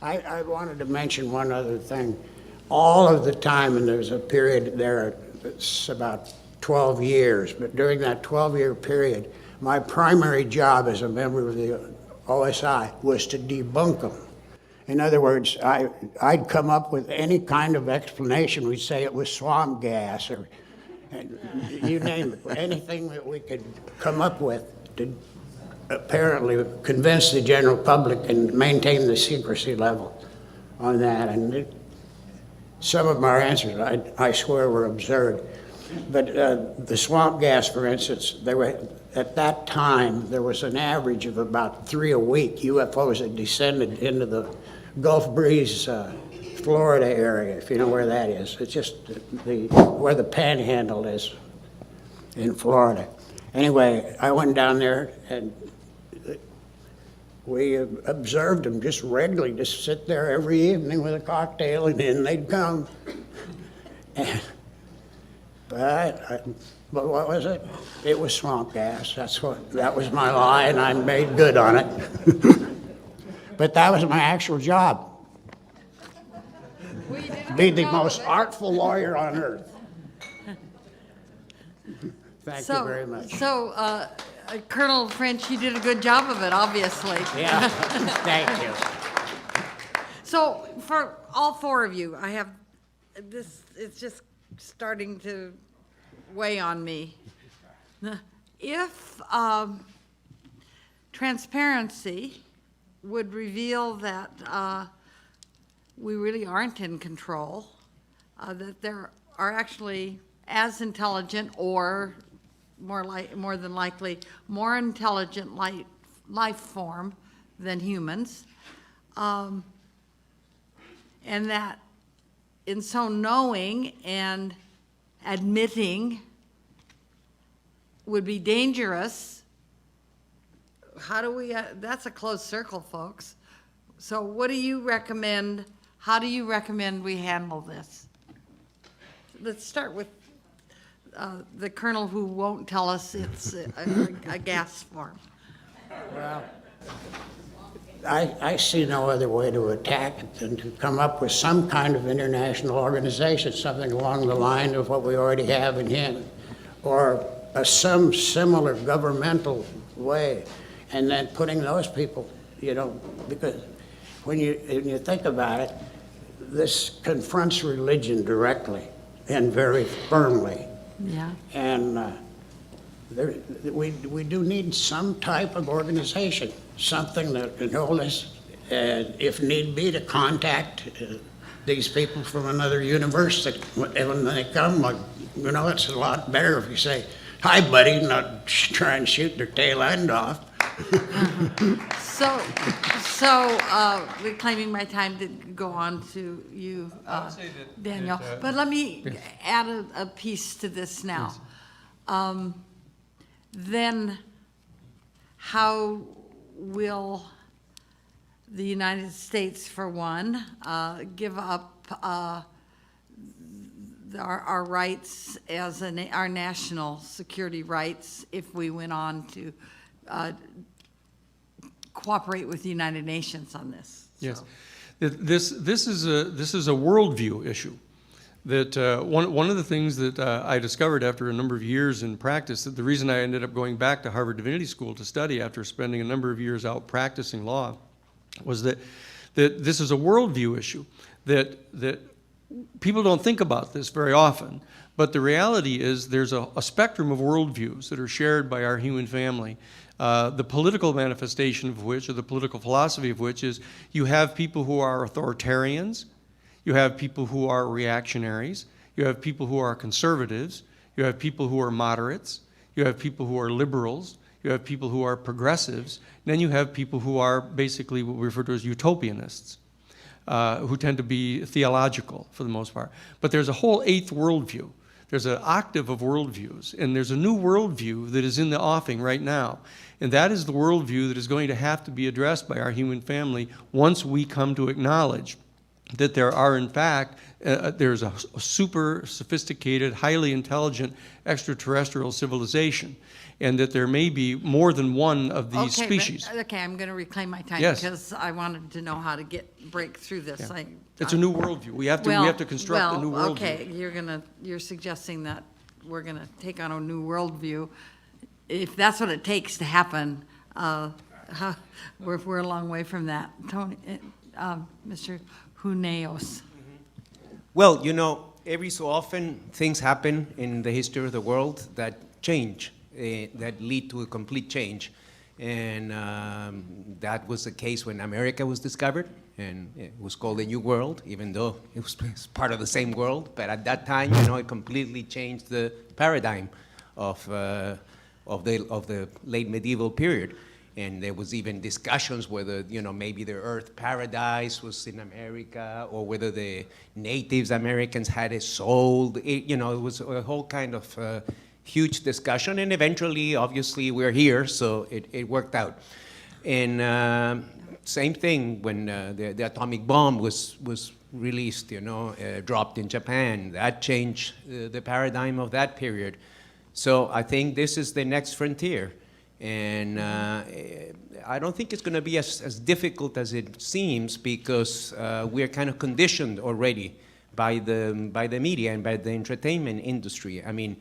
I wanted to mention one other thing. All of the time, and there's a period there, it's about 12 years, but during that 12-year period, my primary job as a member of the OSI was to debunk them. In other words, I'd come up with any kind of explanation. We'd say it was swamp gas or you name it, anything that we could come up with to apparently convince the general public and maintain the secrecy level on that. And some of our answers, I swear, were absurd. But the swamp gas, for instance, at that time, there was an average of about 3 a week UFOs that descended into the Gulf Breeze, Florida area, if you know where that is. It's just where the Panhandle is in Florida. Anyway, I went down there and we observed them just regularly, just sit there every evening with a cocktail, and then they'd come. But what was it? It was swamp gas. That was my lie, and I made good on it. But that was my actual job. Be the most artful lawyer on earth. Thank you very much. So, Colonel French, you did a good job of it, obviously. Yeah, thank you. So, for all four of you, I have this, it's just starting to weigh on me. If transparency would reveal that we really aren't in control, that there are actually as intelligent or more than likely more intelligent life form than humans, and that in so knowing and admitting would be dangerous. How do we, that's a closed circle, folks. So what do you recommend, how do you recommend we handle this? Let's start with the colonel who won't tell us it's a gas form. Well, I see no other way to attack it than to come up with some kind of international organization, something along the line of what we already have in hand, or some similar governmental way, and then putting those people, you know, because when you think about it, this confronts religion directly and very firmly. Yeah. And we do need some type of organization, something that can hold us, if need be, to contact these people from another universe. That when they come, you know, it's a lot better if you say, "Hi, buddy," not try and shoot their tail end off. So, reclaiming my time to go on to you, Daniel. But let me add a piece to this now. Then how will the United States, for one, give up our rights as our national security rights if we went on to cooperate with the United Nations on this? Yes, this is a worldview issue. That one of the things that I discovered after a number of years in practice, that the reason I ended up going back to Harvard Divinity School to study after spending a number of years out practicing law, was that this is a worldview issue. That people don't think about this very often, but the reality is there's a spectrum of worldviews that are shared by our human family. The political manifestation of which, or the political philosophy of which, is you have people who are authoritarians, you have people who are reactionaries, You have people who are conservatives. You have people who are moderates. You have people who are liberals. You have people who are progressives. And then you have people who are basically what we refer to as utopianists, who tend to be theological for the most part. But there's a whole eighth worldview. There's an octave of worldviews, and there's a new worldview that is in the offing right now. And that is the worldview that is going to have to be addressed by our human family once we come to acknowledge that there are, in fact, there's a super sophisticated, highly intelligent extraterrestrial civilization, and that there may be more than one of these species. Okay, I'm going to reclaim my time Yes. because I wanted to know how to break through this. Yeah. It's a new worldview. We have to construct a new worldview. Okay, you're suggesting that we're gonna take on a new worldview. If that's what it takes to happen, we're a long way from that. Tony, Mr. Huneos. Well, you know, every so often things happen in the history of the world that change, that lead to a complete change. And that was the case when America was discovered, and it was called the New World, even though it was part of the same world. But at that time, you know, it completely changed the paradigm of the late medieval period. And there was even discussions whether, you know, maybe the Earth paradise was in America, or whether the Native Americans had a soul. You know, it was a whole kind of huge discussion, and eventually, obviously, we're here, so it worked out. And same thing when the atomic bomb was released, you know, dropped in Japan. That changed the paradigm of that period. So I think this is the next frontier. And I don't think it's going to be as difficult as it seems, because we're kind of conditioned already by the media and by the entertainment industry. I mean,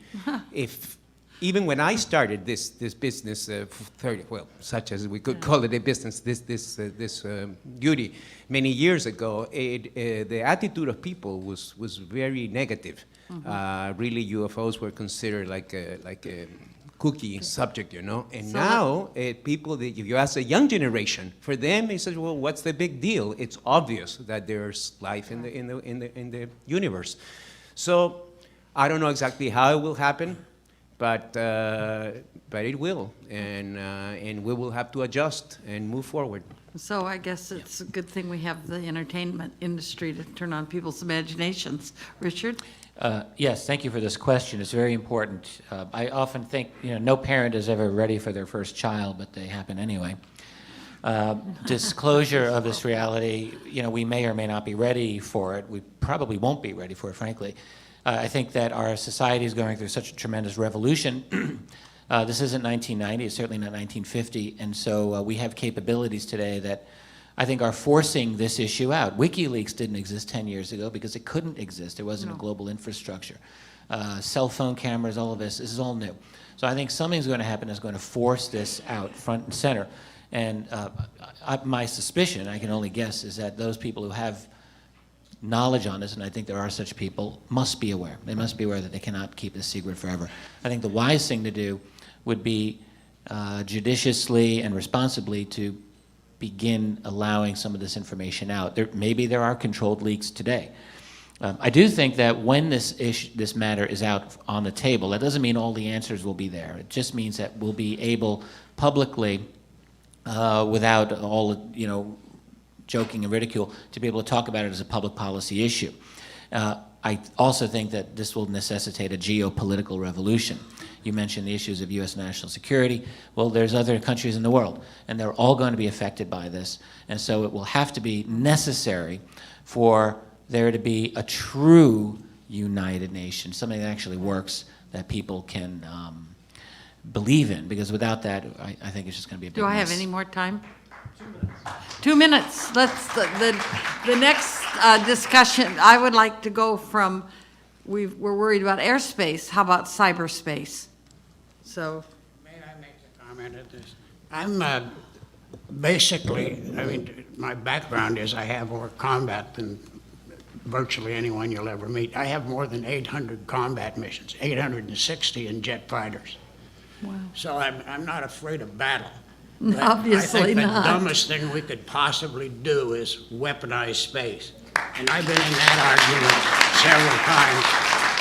even when I started this business, such as we could call it a business, this duty, many years ago, the attitude of people was very negative. Really, UFOs were considered like a cookie subject, you know. And so now, people, if you ask a young generation, for them, it says, well, what's the big deal? It's obvious that there's life in the universe. So I don't know exactly how it will happen, but it will, and we will have to adjust and move forward. So I guess it's a good thing we have the entertainment industry to turn on people's imaginations. Richard? Yes, thank you for this question. It's very important. I often think, you know, no parent is ever ready for their first child, but they happen anyway. Disclosure of this reality, you know, we may or may not be ready for it. We probably won't be ready for it, frankly. I think that our society is going through such a tremendous revolution. This isn't 1990, it's certainly not 1950, and so we have capabilities today that I think are forcing this issue out. WikiLeaks didn't exist 10 years ago because it couldn't exist. There wasn't a global infrastructure. Cell phone cameras, all of this is all new. So I think something's going to happen that's going to force this out front and center. And my suspicion, I can only guess, is that those people who have knowledge on this, and I think there are such people, must be aware. They must be aware that they cannot keep this secret forever. I think the wise thing to do would be judiciously and responsibly to begin allowing some of this information out. Maybe there are controlled leaks today. I do think that when this matter is out on the table, that doesn't mean all the answers will be there. It just means that we'll be able publicly, without all, you know, joking and ridicule, to be able to talk about it as a public policy issue. I also think that this will necessitate a geopolitical revolution. You mentioned the issues of U.S. national security. Well, there's other countries in the world, and they're all going to be affected by this. And so it will have to be necessary for there to be a true United Nations, something that actually works, that people can believe in, because without that, I think it's just going to be a big Do I have mess. any more time? 2 minutes. Let's, the next discussion, I would like to go from, we're worried about airspace, how about cyberspace? So. May I make a comment at this? I'm basically, I mean, my background is I have more combat than virtually anyone you'll ever meet. I have more than 800 combat missions, 860 in jet fighters. Wow. So I'm not afraid of battle. Obviously I think not. the dumbest thing we could possibly do is weaponize space. And I've been in that argument several times.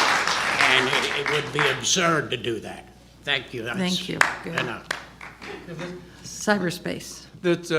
And it would be absurd to do that. Thank you. That's Thank you. Good. enough. Cyberspace. That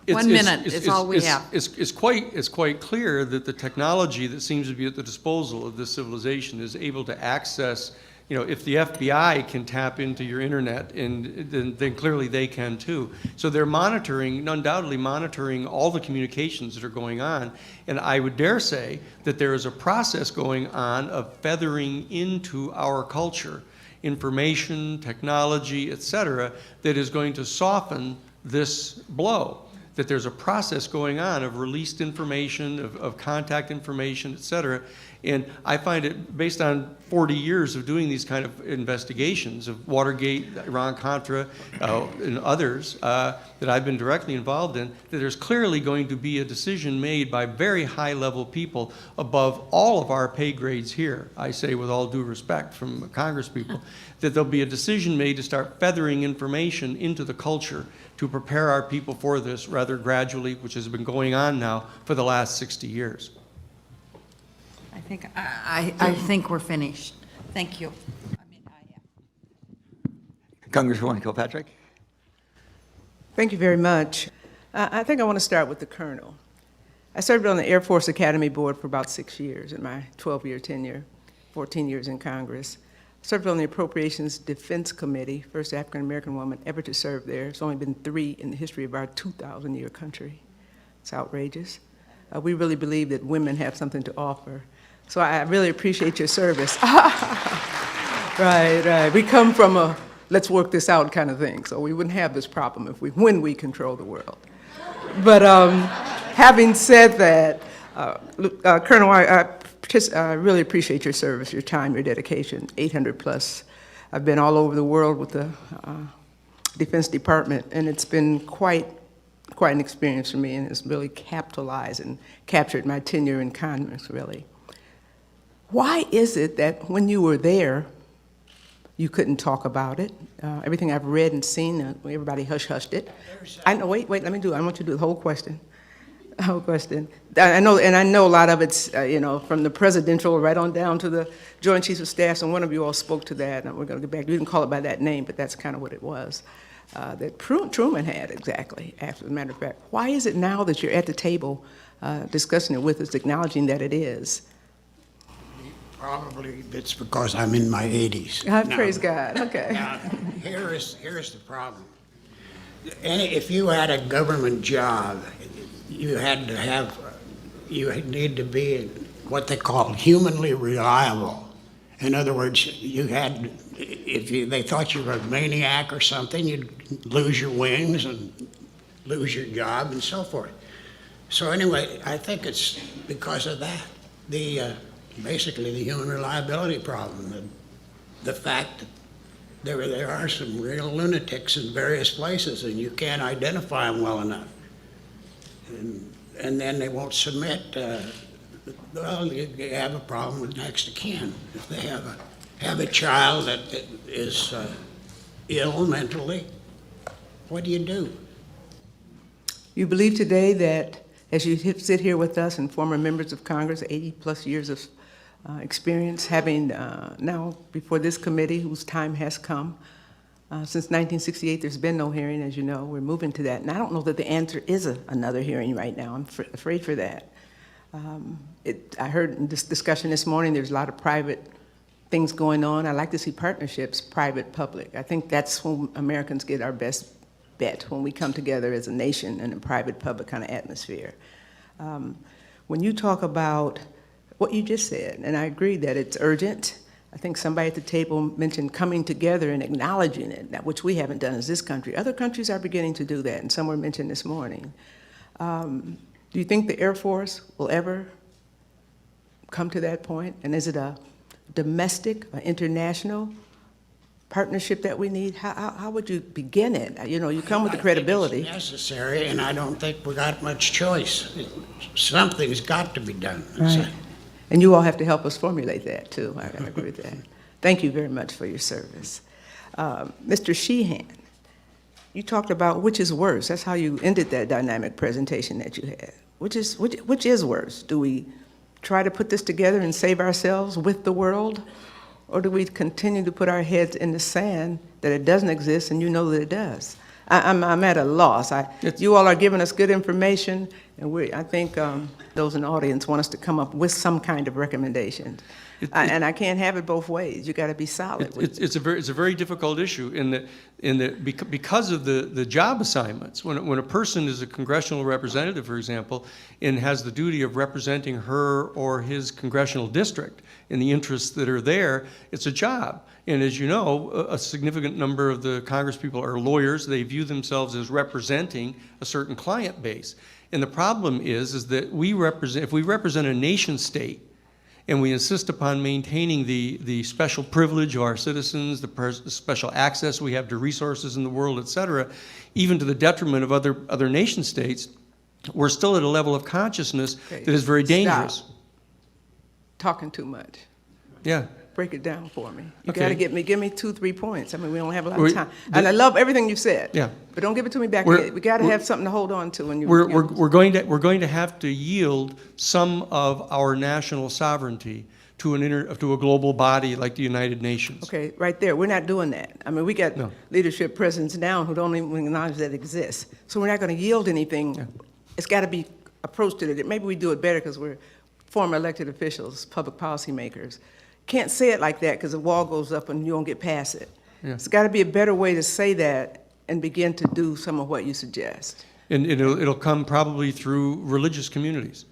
1 minute is all we have. It's quite clear that the technology that seems to be at the disposal of this civilization is able to access, you know, if the FBI can tap into your internet, and then clearly they can too. So they're monitoring, undoubtedly monitoring all the communications that are going on. And I would dare say that there is a process going on of feathering into our culture information, technology, et cetera, that is going to soften this blow. That there's a process going on of released information, of contact information, et cetera. And I find it, based on 40 years of doing these kind of investigations of Watergate, Iran-Contra, and others that I've been directly involved in, that there's clearly going to be a decision made by very high-level people above all of our pay grades here. I say with all due respect from Congress people, that there'll be a decision made to start feathering information into the culture to prepare our people for this rather gradually, which has been going on now for the last 60 years. I think we're finished. Thank you. Congresswoman Kilpatrick? Thank you very much. I think I want to start with the Colonel. I served on the Air Force Academy Board for about 6 years in my 12-year tenure, 14 years in Congress. Served on the Appropriations Defense Committee, first African-American woman ever to serve there. There's only been 3 in the history of our 2,000-year country. It's outrageous. We really believe that women have something to offer. So I really appreciate your service. Right. We come from a let's work this out kind of thing, so we wouldn't have this problem when we control the world. But having said that, Colonel, I really appreciate your service, your time, your dedication, 800 plus. I've been all over the world with the Defense Department, and it's been quite an experience for me, and it's really capitalized and captured my tenure in Congress, really. Why is it that when you were there, you couldn't talk about it? Everything I've read and seen, everybody hush-hushed it. I know, wait, let me do it. I want you to do the whole question. The whole question. I know a lot of it's, from the presidential right on down to the Joint Chiefs of Staff, and one of you all spoke to that, and we're going to get back. You didn't call it by that name, but that's kind of what it was. That Truman had exactly, as a matter of fact. Why is it now that you're at the table discussing it with us, acknowledging that it is? Probably it's because I'm in my 80s. Praise God, okay. Now, here's the problem. If you had a government job, you need to be what they call humanly reliable. In other words, they thought you were a maniac or something, you'd lose your wings and lose your job and so forth. So anyway, I think it's because of that, basically the human reliability problem, the fact that there are some real lunatics in various places and you can't identify them well enough. And then they won't submit. Well, you have a problem with next of kin. If they have a child that is ill mentally, what do? You believe today that as you sit here with us and former members of Congress, 80 plus years of experience, having now before this committee whose time has come, since 1968 there's been no hearing, as you know, we're moving to that. And I don't know that the answer is another hearing right now. I'm afraid for that. I heard in this discussion this morning there's a lot of private things going on. I like to see partnerships, private-public. I think that's when Americans get our best bet, when we come together as a nation in a private-public kind of atmosphere. When you talk about what you just said, and I agree that it's urgent. I think somebody at the table mentioned coming together and acknowledging it, which we haven't done as this country. Other countries are beginning to do that, and some were mentioned this morning. Do you think the Air Force will ever come to that point? And is it a domestic, or international partnership that we need? How would you begin it? You come with the credibility. It's necessary, and I don't think we got much choice. Something's got to be done. Right. And you all have to help us formulate that, too. I agree with that. Thank you very much for your service. Mr. Sheehan, you talked about which is worse. That's how you ended that dynamic presentation that you had. Which is worse? Do we try to put this together and save ourselves with the world? Or do we continue to put our heads in the sand that it doesn't exist and you know that it does? I'm at a loss. You all are giving us good information, and I think those in the audience want us to come up with some kind of recommendations. And I can't have it both ways. You got to be solid. It's a very difficult issue because of the job assignments. When a person is a congressional representative, for example, and has the duty of representing her or his congressional district in the interests that are there, it's a job. And as you know, a significant number of the congresspeople are lawyers. They view themselves as representing a certain client base. And the problem is that if we represent a nation state, and we insist upon maintaining the special privilege of our citizens, the special access we have to resources in the world, et cetera, even to the detriment of other nation states, we're still at a level of consciousness that is very dangerous. Stop talking too much. Yeah. Break it down for me. You Okay. got to give me 2-3 points. I mean, we don't have a lot of time. And I love everything you said. Yeah. But don't give it to me back. We're- We got to have something to hold on to. When We're going to have to yield some of our national sovereignty to a global body like the United Nations. Okay, right there. We're not doing that. I mean, we got No. leadership presidents now who don't even acknowledge that exists. So we're not going to yield anything. Yeah. It's got to be approached to it. Maybe we do it better because we're former elected officials, public policy makers. Can't say it like that because the wall goes up and you don't get past it. Yeah. It's got to be a better way to say that and begin to do some of what you suggest. And it'll come probably through religious communities,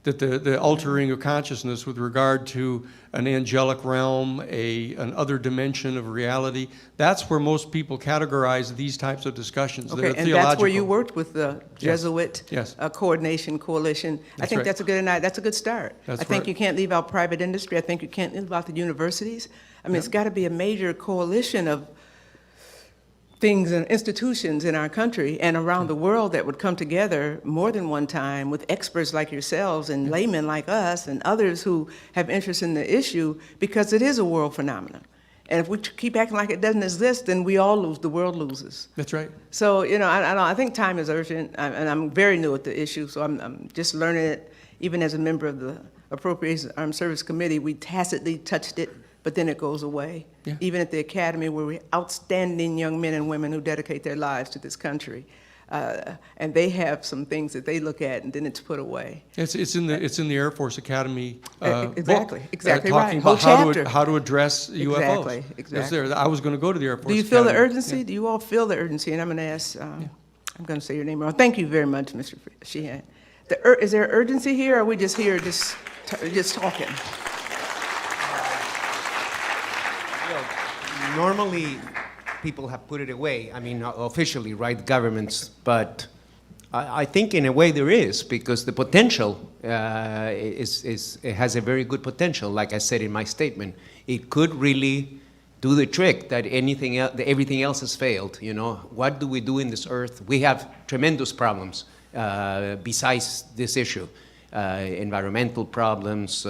that the altering of consciousness with regard to an angelic realm, an other dimension of reality, that's where most people categorize these types of discussions. Okay, They're and theological. that's where you worked with the Jesuit Yes. Coordination Coalition. I That's think right. that's a good start. That's I think right. you can't leave out private industry. I think you can't leave out the universities. I mean, it's got to be a major coalition of things and institutions in our country and around the world that would come together more than one time with experts like yourselves and laymen like us and others who have interest in the issue, because it is a world phenomenon. And if we keep acting like it doesn't exist, then we all lose, the world loses. That's right. So, I think time is urgent, and I'm very new at the issue, so I'm just learning it. Even as a member of the Appropriations Armed Service Committee, we tacitly touched it, but then it goes away. Yeah. Even at the academy, where we outstanding young men and women who dedicate their lives to this country, and they have some things that they look at, and then it's put away. It's in the Air Force Academy Exactly, book, exactly talking right. Whole about chapter. how to address UFOs. Exactly, It's exactly. there. I was going to go to the Air Force Do you feel the Academy. urgency? Yeah. Do you all feel the urgency? And I'm going to ask, I'm going to say your name wrong. Thank you very much, Mr. Sheehan. Is there urgency here, or are we just here just talking? Normally, people have put it away, I mean, officially, right, governments, but I think in a way there is, because the potential it has a very good potential, like I said in my statement. It could really do the trick that everything else has failed, you know. What do we do in this earth? We have tremendous problems besides this issue, environmental problems,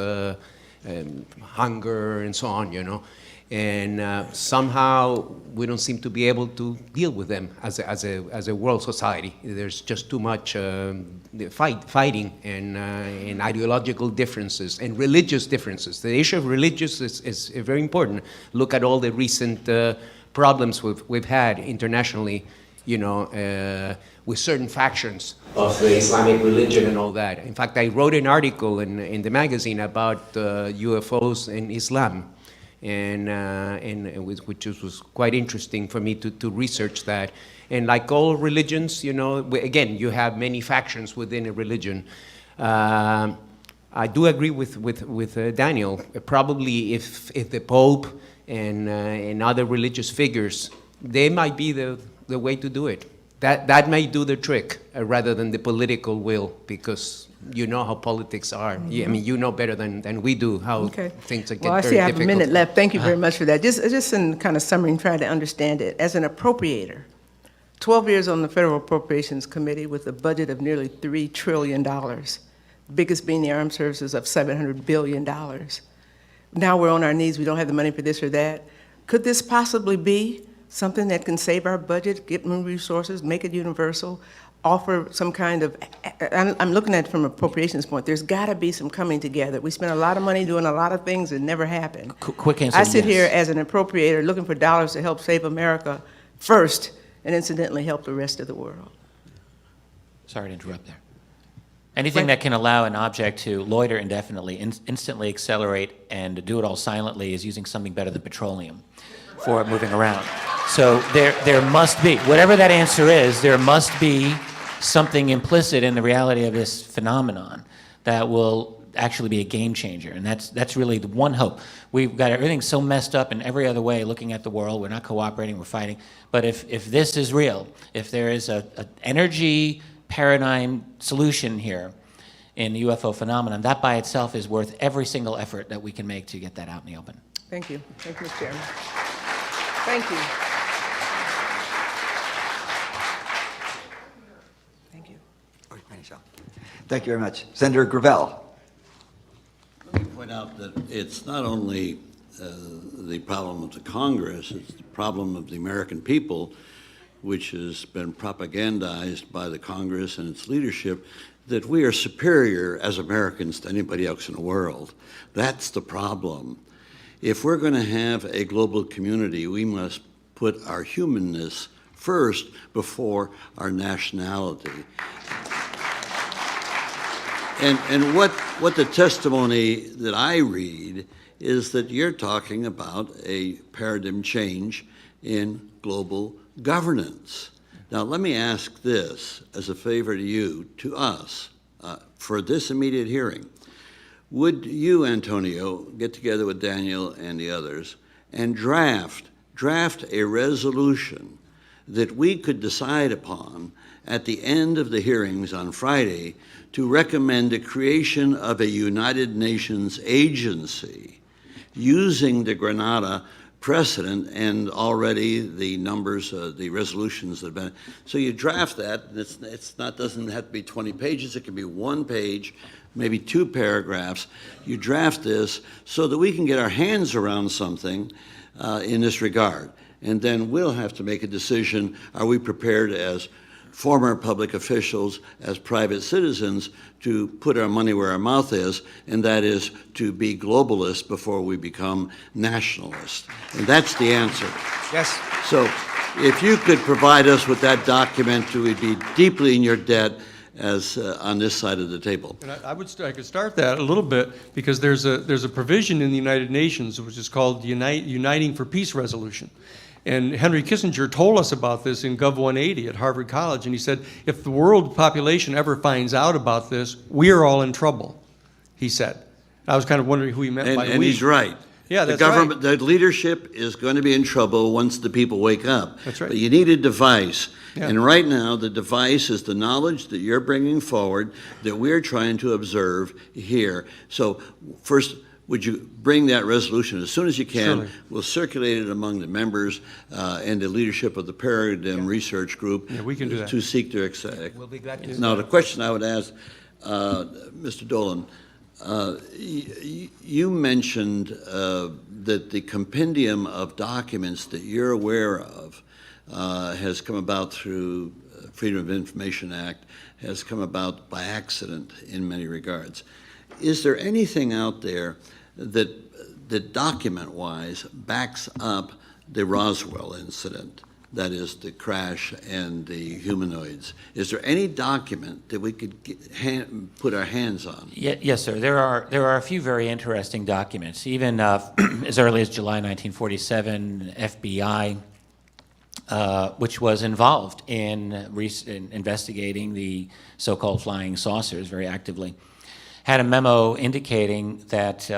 hunger, and so on, you know. And somehow we don't seem to be able to deal with them as a world society. There's just too much fighting and ideological differences and religious differences. The issue of religious is very important. Look at all the recent problems we've had internationally, you know, with certain factions of the Islamic religion and all that. In fact, I wrote an article in the magazine about UFOs in Islam. Which was quite interesting for me to research that. And like all religions, you know, again, you have many factions within a religion. I do agree with Daniel. Probably if the Pope and other religious figures, they might be the way to do it. That may do the trick rather than the political will, because you know how politics are. I mean, you know better than we do how things get Well, I very see I have difficult. a minute left. Thank you very much for that. Just in kind of summary and trying to understand it. As an appropriator, 12 years on the Federal Appropriations Committee with a budget of nearly $3 trillion, biggest being the armed services of $700 billion. Now we're on our knees. We don't have the money for this or that. Could this possibly be something that can save our budget, get more resources, make it universal, offer some kind of, I'm looking at it from an appropriations point, there's got to be some coming together. We spend a lot of money doing a lot of things that never happen. Quick answer, I sit yes. here as an appropriator looking for dollars to help save America first and incidentally help the rest of the world. Sorry to interrupt there. Anything that can allow an object to loiter indefinitely, instantly accelerate, and do it all silently is using something better than petroleum for it moving around. So there must be, whatever that answer is, there must be something implicit in the reality of this phenomenon that will actually be a game changer. And that's really the one hope. We've got everything so messed up in every other way looking at the world. We're not cooperating, we're fighting. But if this is real, if there is an energy paradigm solution here in the UFO phenomenon, that by itself is worth every single effort that we can make to get that out in the open. Thank you. Thank you, Mr. Chairman. Thank you. Thank you. Thank you very much. Senator Gravel. Let me point out that it's not only the problem of the Congress, it's the problem of the American people, which has been propagandized by the Congress and its leadership, that we are superior as Americans to anybody else in the world. That's the problem. If we're going to have a global community, we must put our humanness first before our nationality. And what the testimony that I read is that you're talking about a paradigm change in global governance. Now, let me ask this as a favor to you, to us, for this immediate hearing. Would you, Antonio, get together with Daniel and the others and draft a resolution that we could decide upon at the end of the hearings on Friday to recommend the creation of a United Nations agency using the Grenada precedent and already the numbers, the resolutions that have been. So you draft that, and doesn't have to be 20 pages, it can be 1 page, maybe 2 paragraphs. You draft this so that we can get our hands around something in this regard. And then we'll have to make a decision, are we prepared as former public officials, as private citizens, to put our money where our mouth is, and that is to be globalists before we become nationalists. And that's the answer. Yes. So if you could provide us with that document, we'd be deeply in your debt as on this side of the table. And I could start that a little bit, because there's a provision in the United Nations which is called the Uniting for Peace Resolution. And Henry Kissinger told us about this in Gov 180 at Harvard College, and he said, if the world population ever finds out about this, we are all in trouble, he said. I was kind of wondering who he meant by we. And he's right. Yeah, the that's government, right. The leadership is going to be in trouble once the people wake up. That's right. But you need a device. Yeah. And right now, the device is the knowledge that you're bringing forward that we're trying to observe here. So first, would you bring that resolution as soon as you can? Surely. We'll circulate it among the members and the leadership of the Paradigm Research Group. Yeah, we can do that. To seek their accept. We'll be glad to. Now, the question I would ask, Mr. Dolan, you mentioned that the compendium of documents that you're aware of has come about through Freedom of Information Act, has come about by accident in many regards. Is there anything out there that document-wise backs up the Roswell incident? That is the crash and the humanoids. Is there any document that we could put our hands on? Yes, sir. There are a few very interesting documents. Even as early as July 1947, FBI, which was involved in investigating the so-called flying saucers very actively, had a memo indicating that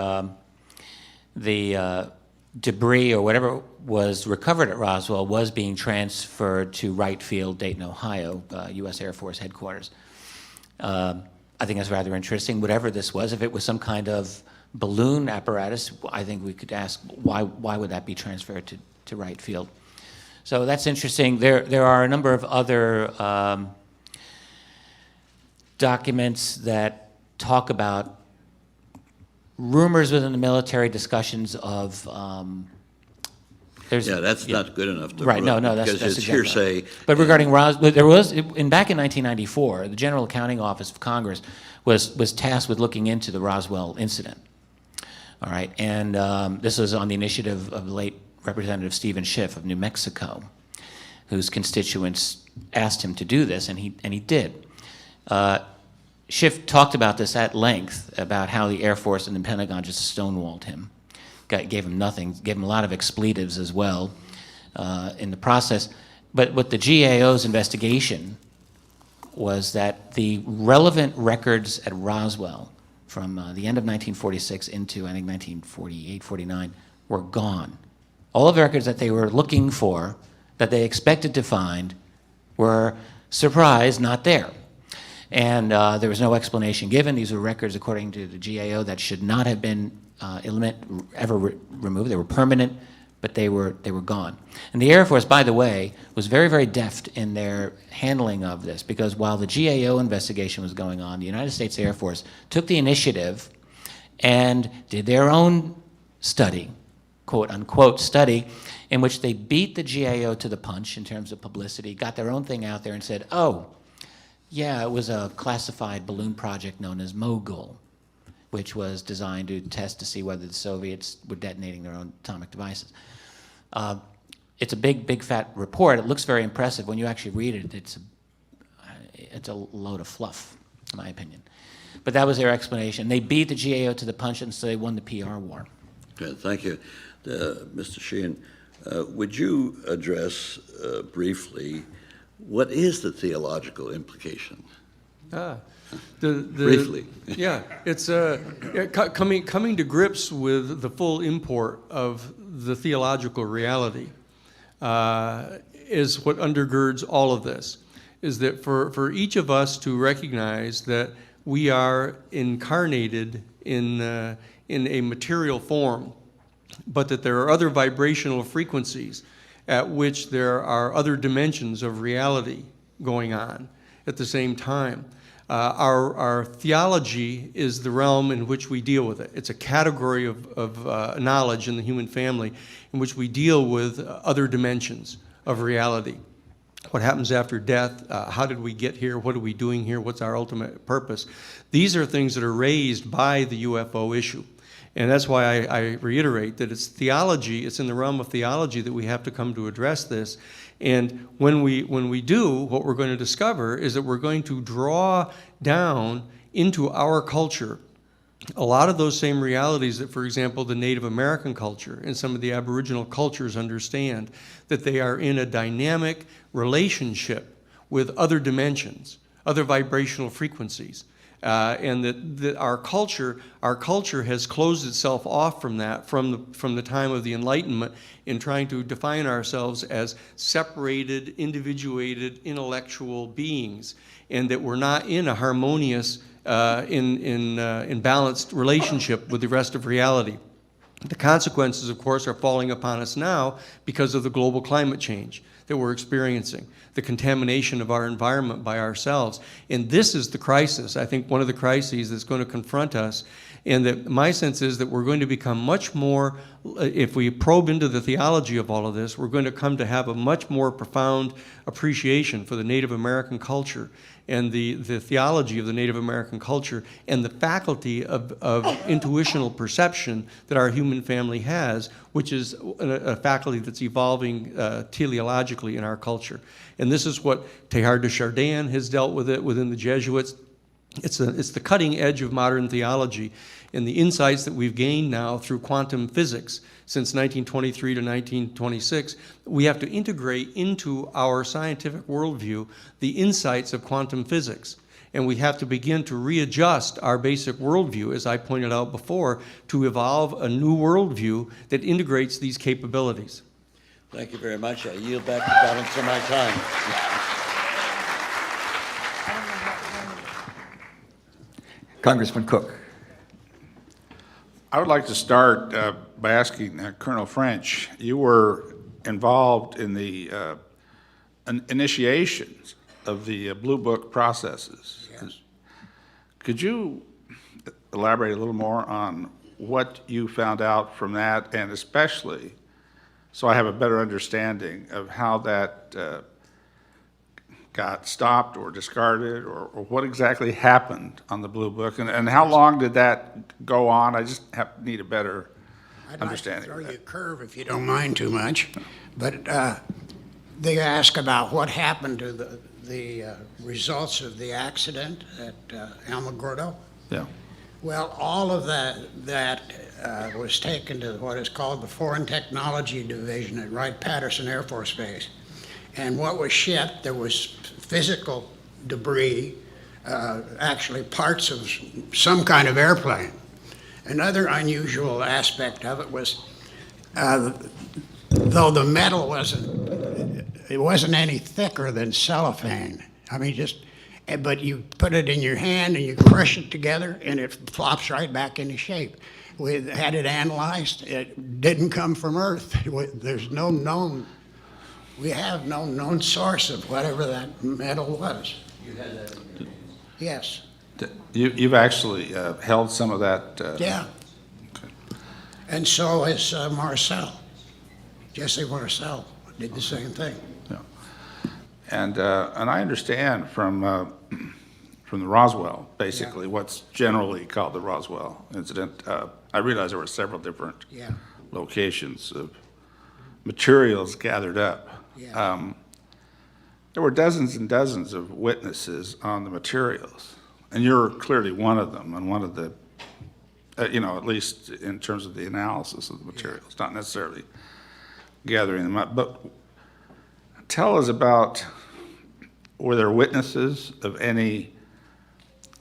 the debris or whatever was recovered at Roswell was being transferred to Wright Field, Dayton, Ohio, U.S. Air Force headquarters. I think that's rather interesting. Whatever this was, if it was some kind of balloon apparatus, I think we could ask why would that be transferred to Wright Field? So that's interesting. There are a number of other documents that talk about rumors within the military, discussions of There's, Yeah, that's not good enough to Right, no, prove, no, that's because it's exactly right. hearsay. But regarding Roswell, there was, back in 1994, the General Accounting Office of Congress was tasked with looking into the Roswell incident. All right, and this was on the initiative of the late Representative Stephen Schiff of New Mexico, whose constituents asked him to do this, and he did. Schiff talked about this at length, about how the Air Force and the Pentagon just stonewalled him, gave him nothing, gave him a lot of expletives as well in the process. But what the GAO's investigation was that the relevant records at Roswell from the end of 1946 into, I think, 1948, 49, were gone. All of the records that they were looking for, that they expected to find, were, surprise, not there. And there was no explanation given. These were records, according to the GAO, that should not have been removed. They were permanent, but they were gone. And the Air Force, by the way, was very, very deft in their handling of this, because while the GAO investigation was going on, the United States Air Force took the initiative and did their own study, quote unquote study, in which they beat the GAO to the punch in terms of publicity, got their own thing out there and said, oh, yeah, it was a classified balloon project known as Mogul, which was designed to test to see whether the Soviets were detonating their own atomic devices. It's a big, big, fat report. It looks very impressive. When you actually read it, it's a load of fluff, in my opinion. But that was their explanation. They beat the GAO to the punch, and so they won the PR war. Okay, thank you. Mr. Sheehan, would you address briefly what is the theological implication? Briefly. Yeah, it's coming to grips with the full import of the theological reality is what undergirds all of this, is that for each of us to recognize that we are incarnated in a material form, but that there are other vibrational frequencies at which there are other dimensions of reality going on at the same time. Our theology is the realm in which we deal with it. It's a category of knowledge in the human family in which we deal with other dimensions of reality. What happens after death? How did we get here? What are we doing here? What's our ultimate purpose? These are things that are raised by the UFO issue. And that's why I reiterate that it's theology, it's in the realm of theology that we have to come to address this. And when we do, what we're going to discover is that we're going to draw down into our culture a lot of those same realities that, for example, the Native American culture and some of the Aboriginal cultures understand, that they are in a dynamic relationship with other dimensions, other vibrational frequencies. And that our culture has closed itself off from that from the time of the Enlightenment in trying to define ourselves as separated, individuated, intellectual beings, and that we're not in a harmonious, in balanced relationship with the rest of reality. The consequences, of course, are falling upon us now because of the global climate change that we're experiencing, the contamination of our environment by ourselves. And this is the crisis, I think one of the crises that's going to confront us. And that my sense is that we're going to become much more, if we probe into the theology of all of this, we're going to come to have a much more profound appreciation for the Native American culture and the theology of the Native American culture and the faculty of intuitional perception that our human family has, which is a faculty that's evolving teleologically in our culture. And this is what Teilhard de Chardin has dealt with it within the Jesuits. It's the cutting edge of modern theology, and the insights that we've gained now through quantum physics since 1923 to 1926, we have to integrate into our scientific worldview the insights of quantum physics. And we have to begin to readjust our basic worldview, as I pointed out before, to evolve a new worldview that integrates these capabilities. Thank you very much. I yield back the balance of my time. Congressman Cook. I would like to start by asking Colonel French, you were involved in the initiations of the Blue Book processes. Yes. Could you elaborate a little more on what you found out from that, and especially so I have a better understanding of how that got stopped or discarded, or what exactly happened on the Blue Book, and how long did that go on? I just need a better I'd like to understanding throw of you a that. curve if you don't mind too much, but they ask about what happened to the results of the accident at Alamogordo. Yeah. Well, all of that was taken to what is called the Foreign Technology Division at Wright-Patterson Air Force Base. And what was shipped, there was physical debris, actually parts of some kind of airplane. Another unusual aspect of it was, though the metal wasn't any thicker than cellophane. I mean, but you put it in your hand and you crush it together and it flops right back into shape. We had it analyzed. It didn't come from Earth. There's no known, we have no known source of whatever that metal was. You had that in your hands? Yes. You've actually held some of that? Yeah. Okay. And so has Marcel. Jesse Marcel did the same thing. Yeah. And I understand from the Roswell, basically, what's generally called the Roswell incident. I realize there were several different Yeah. locations of materials gathered up. Yeah. There were dozens and dozens of witnesses on the materials, and you're clearly one of them, and one of the, at least in terms of the analysis of the materials, not necessarily gathering them up. But tell us about, were there witnesses of any,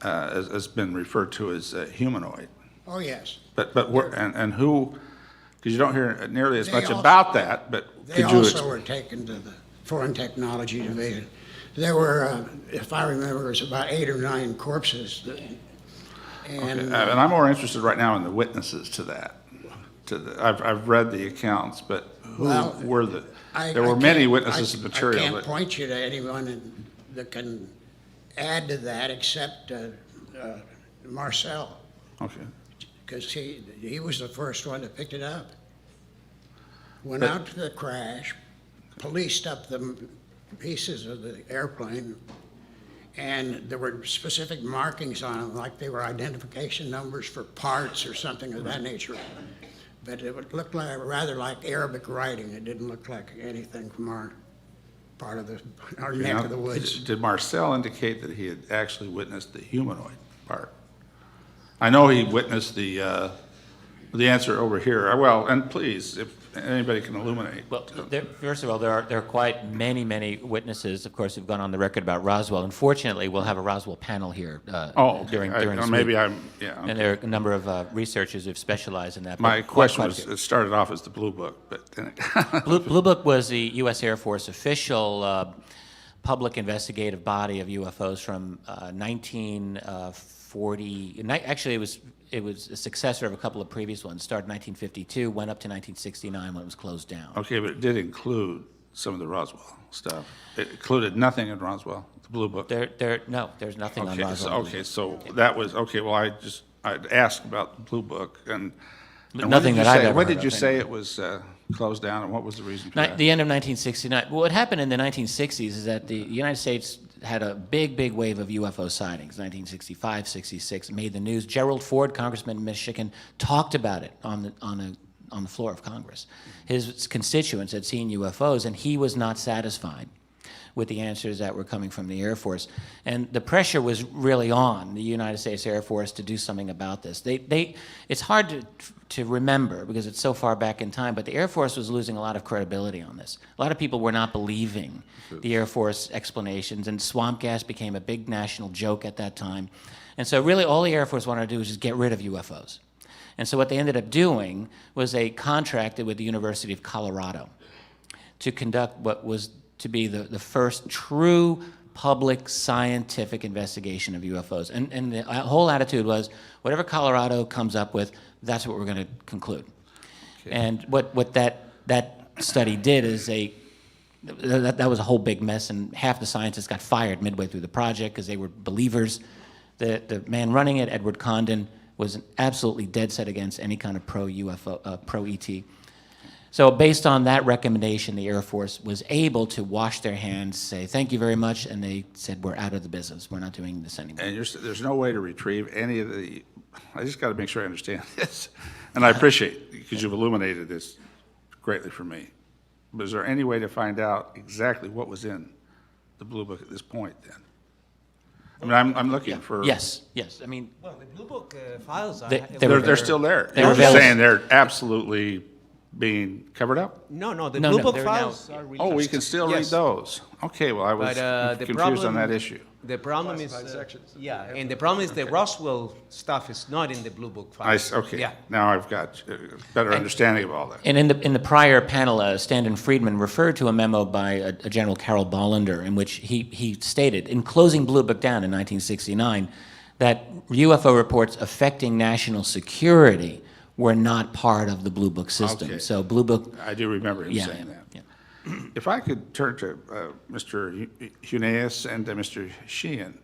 as has been referred to as humanoid? Oh, yes. But and who, because you don't hear nearly as They much also- about that, but They could you also were taken to the Foreign Technology Division. There were, if I remember, it was about 8 or 9 corpses. And and I'm more interested right now in the witnesses to that. I've read the accounts, but who Well, were the, I there were many can't- witnesses of material. I can't that- point you to anyone that can add to that except Marcel, Okay. because he was the first one that picked it up. Went But- out to the crash, policed up the pieces of the airplane, and there were specific markings on them, like they were identification numbers for parts or something of that nature. But it would look rather like Arabic writing. It didn't look like anything from our neck Now, of the woods. Did Marcel indicate that he had actually witnessed the humanoid part? I know he witnessed the answer over here. Well, and please, if anybody can illuminate. Well, first of all, there are quite many witnesses, of course, who've gone on the record about Roswell. Unfortunately, we'll have a Roswell panel here during this maybe week. yeah. And Okay. there are a number of researchers who've specialized in that. but My quite question a was, few. it started off as the Blue Book, but then it. Blue Book was the U.S. Air Force official public investigative body of UFOs from 1940. Actually, it was a successor of a couple of previous ones. Started in 1952, went up to 1969 when it was closed down. Okay, but it did include some of the Roswell stuff. It included nothing in Roswell, the Blue Book. No, there's nothing on Okay, Roswell. so that was, okay, well, I'd asked about the Blue Book, and when Nothing did you that I've say- ever When heard did you of, say it was closed down, and what was the reason for that? The end of 1969. What happened in the 1960s is that the United States had a big wave of UFO sightings. 1965, 66, made the news. Gerald Ford, congressman in Michigan, talked about it on the floor of Congress. His constituents had seen UFOs, and he was not satisfied with the answers that were coming from the Air Force. And the pressure was really on the United States Air Force to do something about this. It's hard to remember because it's so far back in time, but the Air Force was losing a lot of credibility on this. A lot of people were not believing the Air Force explanations, and swamp gas became a big national joke at that time. And so really all the Air Force wanted to do was just get rid of UFOs. And so what they ended up doing was they contracted with the University of Colorado to conduct what was to be the first true public scientific investigation of UFOs. And the whole attitude was, whatever Colorado comes up with, that's what we're going to conclude. Okay. And what that study did is that was a whole big mess, and half the scientists got fired midway through the project because they were believers. The man running it, Edward Condon, was absolutely dead set against any kind of pro-UFO, pro-ET. So based on that recommendation, the Air Force was able to wash their hands, say, thank you very much, and they said, we're out of the business. We're not doing this anymore. And there's no way to retrieve any of the, I just got to make sure I understand this. And I appreciate, because you've illuminated this greatly for me. But is there any way to find out exactly what was in the Blue Book at this point then? I mean, I'm looking for. Yes, yes. I mean, Well, the Blue Book files are. They're still there. They're You're just available. saying they're absolutely being covered up? No, the No, Blue no, Book they're files now- are released. Oh, we can still read Yes. those. Okay, well, I was But the confused on problem- that issue. The problem is, Classified sections. yeah, and the problem is the Roswell stuff is not in the Blue Book files. Okay, Yeah. now I've got a better understanding of all that. and in the prior panel, Stanton Friedman referred to a memo by a General Carol Bollender in which he stated, in closing Blue Book down in 1969, that UFO reports affecting national security were not part of the Blue Book system. Okay. So Blue Book, I do remember him yeah, saying that. yeah. If I could turn to Mr. Huneeus and Mr. Sheehan.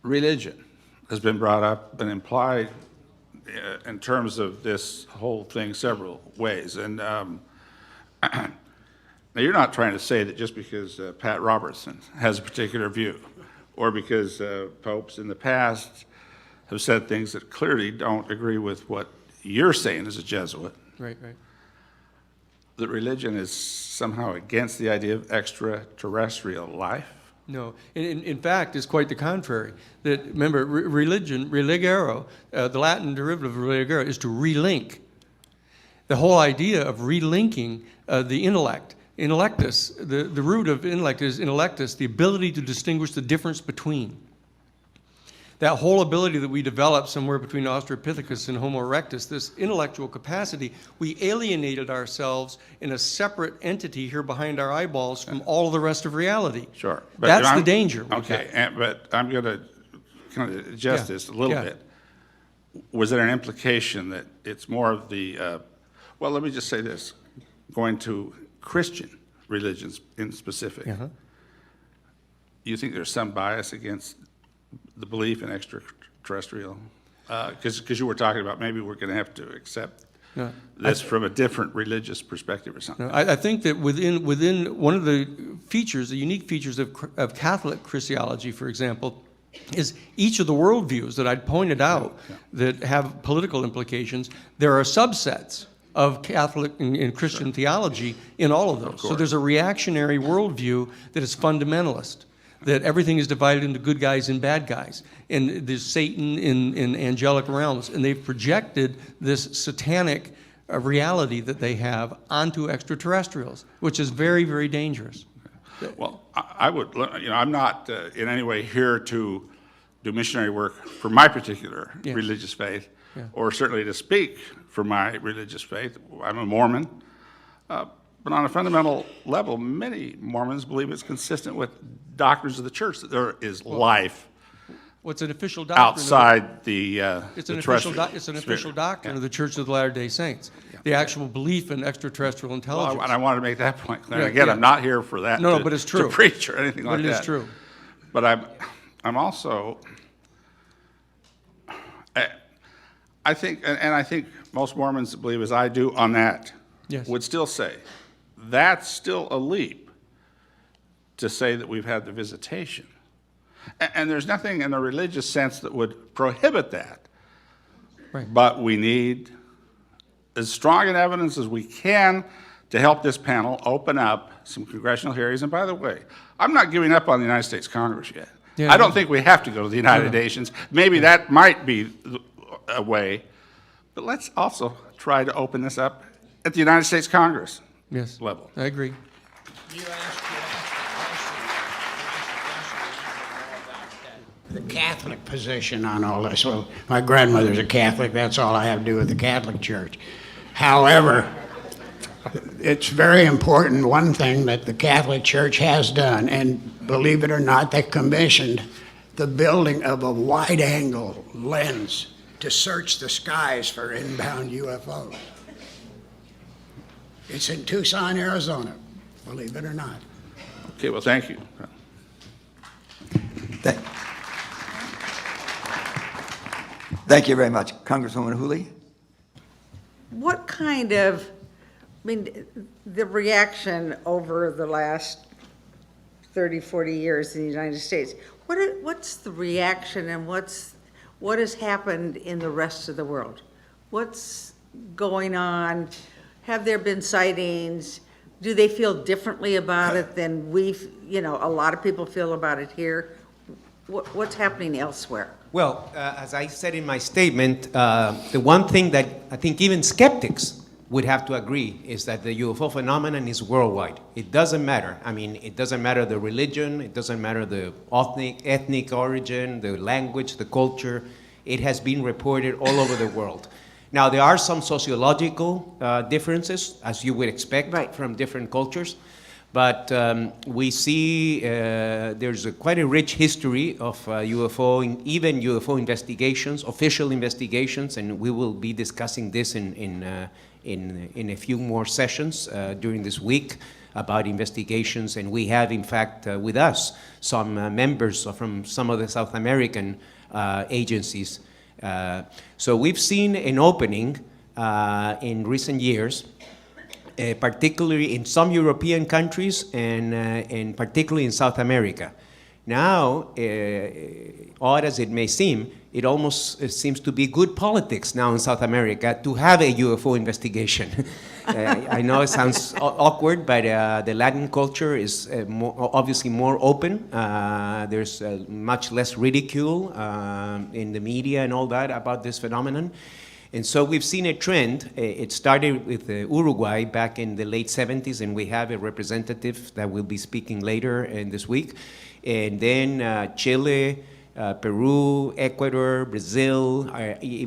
Religion has been brought up and implied in terms of this whole thing several ways. And now you're not trying to say that just because Pat Robertson has a particular view or because popes in the past have said things that clearly don't agree with what you're saying as a Jesuit, Right, right. that religion is somehow against the idea of extraterrestrial life? No, in fact, it's quite the contrary. That, remember, religion, religare, the Latin derivative of religare is to relink. The whole idea of relinking the intellect, intellectus, the root of intellect is intellectus, the ability to distinguish the difference between. That whole ability that we developed somewhere between Australopithecus and Homo erectus, this intellectual capacity, we alienated ourselves in a separate entity here behind our eyeballs from all of the rest of reality. Sure. That's I'm- the danger. with Okay, that. but I'm going to kind of adjust Yeah, this a little yeah. bit. Was there an implication that it's more of the, well, let me just say this, going to Christian religions in specific, Uh-huh. you think there's some bias against the belief in extraterrestrial? Because you were talking about maybe we're going to have to accept No, this from a different religious perspective or something. No, I think that within one of the features, the unique features of Catholic Christology, for example, is each of the worldviews that I'd pointed out that have political implications, there are subsets of Catholic and Christian theology in all of those. So there's a reactionary worldview that is fundamentalist, that everything is divided into good guys and bad guys, and there's Satan in angelic realms, and they've projected this satanic reality that they have onto extraterrestrials, which is very, very dangerous. Well, I would, I'm not in any way here to do missionary work for my particular Yes. religious faith, Yeah. or certainly to speak for my religious faith. I'm a Mormon. But on a fundamental level, many Mormons believe it's consistent with doctrines of the church that there is life What's an official doctrine? outside the It's the an terrestrial official sphere. doctrine Yeah. of the Church of the Latter-day Saints. The actual belief in extraterrestrial Well, intelligence. and I want to make that point clear. Yeah, Again, yeah. I'm not here for that No, to, but it's to true. preach or anything like But it that. is true. But I'm also, I think, and I think most Mormons believe as I do on that, Yes. would still say, that's still a leap to say that we've had the visitation. And there's nothing in the religious sense that would prohibit that. Right. But we need as strong an evidence as we can to help this panel open up some congressional hearings. And by the way, I'm not giving up on the United States Congress yet. Yeah, I don't no. think we have to go to the United Nations. Maybe that might be a way. But let's also try to open this up at the United States Congress Yes, level. I agree. The Catholic position on all this. Well, my grandmother's a Catholic. That's all I have to do with the Catholic Church. However, it's very important, one thing that the Catholic Church has done, and believe it or not, they commissioned the building of a wide-angle lens to search the skies for inbound UFOs. It's in Tucson, Arizona, believe it or not. Okay, well, thank you. Thank you very much. Congresswoman Hooley? What kind of mean, the reaction over the last 30, 40 years in the United States, what's the reaction and what has happened in the rest of the world? What's going on? Have there been sightings? Do they feel differently about it than a lot of people feel about it here? What's happening elsewhere? Well, as I said in my statement, the one thing that I think even skeptics would have to agree is that the UFO phenomenon is worldwide. It doesn't matter. I mean, it doesn't matter the religion, it doesn't matter the ethnic origin, the language, the culture. It has been reported all over the world. Now, there are some sociological differences, as you would expect from different cultures. But we see there's quite a rich history of UFO, even UFO investigations, official investigations, and we will be discussing this in a few more sessions during this week about investigations. And we have, in fact, with us some members from some of the South American agencies. So we've seen an opening in recent years, particularly in some European countries and particularly in South America. Now, odd as it may seem, it almost seems to be good politics now in South America to have a UFO investigation. I know it sounds awkward, but the Latin culture is obviously more open. There's much less ridicule in the media and all that about this phenomenon. And so we've seen a trend. It started with Uruguay back in the late 70s, and we have a representative that will be speaking later in this week. And then Chile, Peru, Ecuador, Brazil,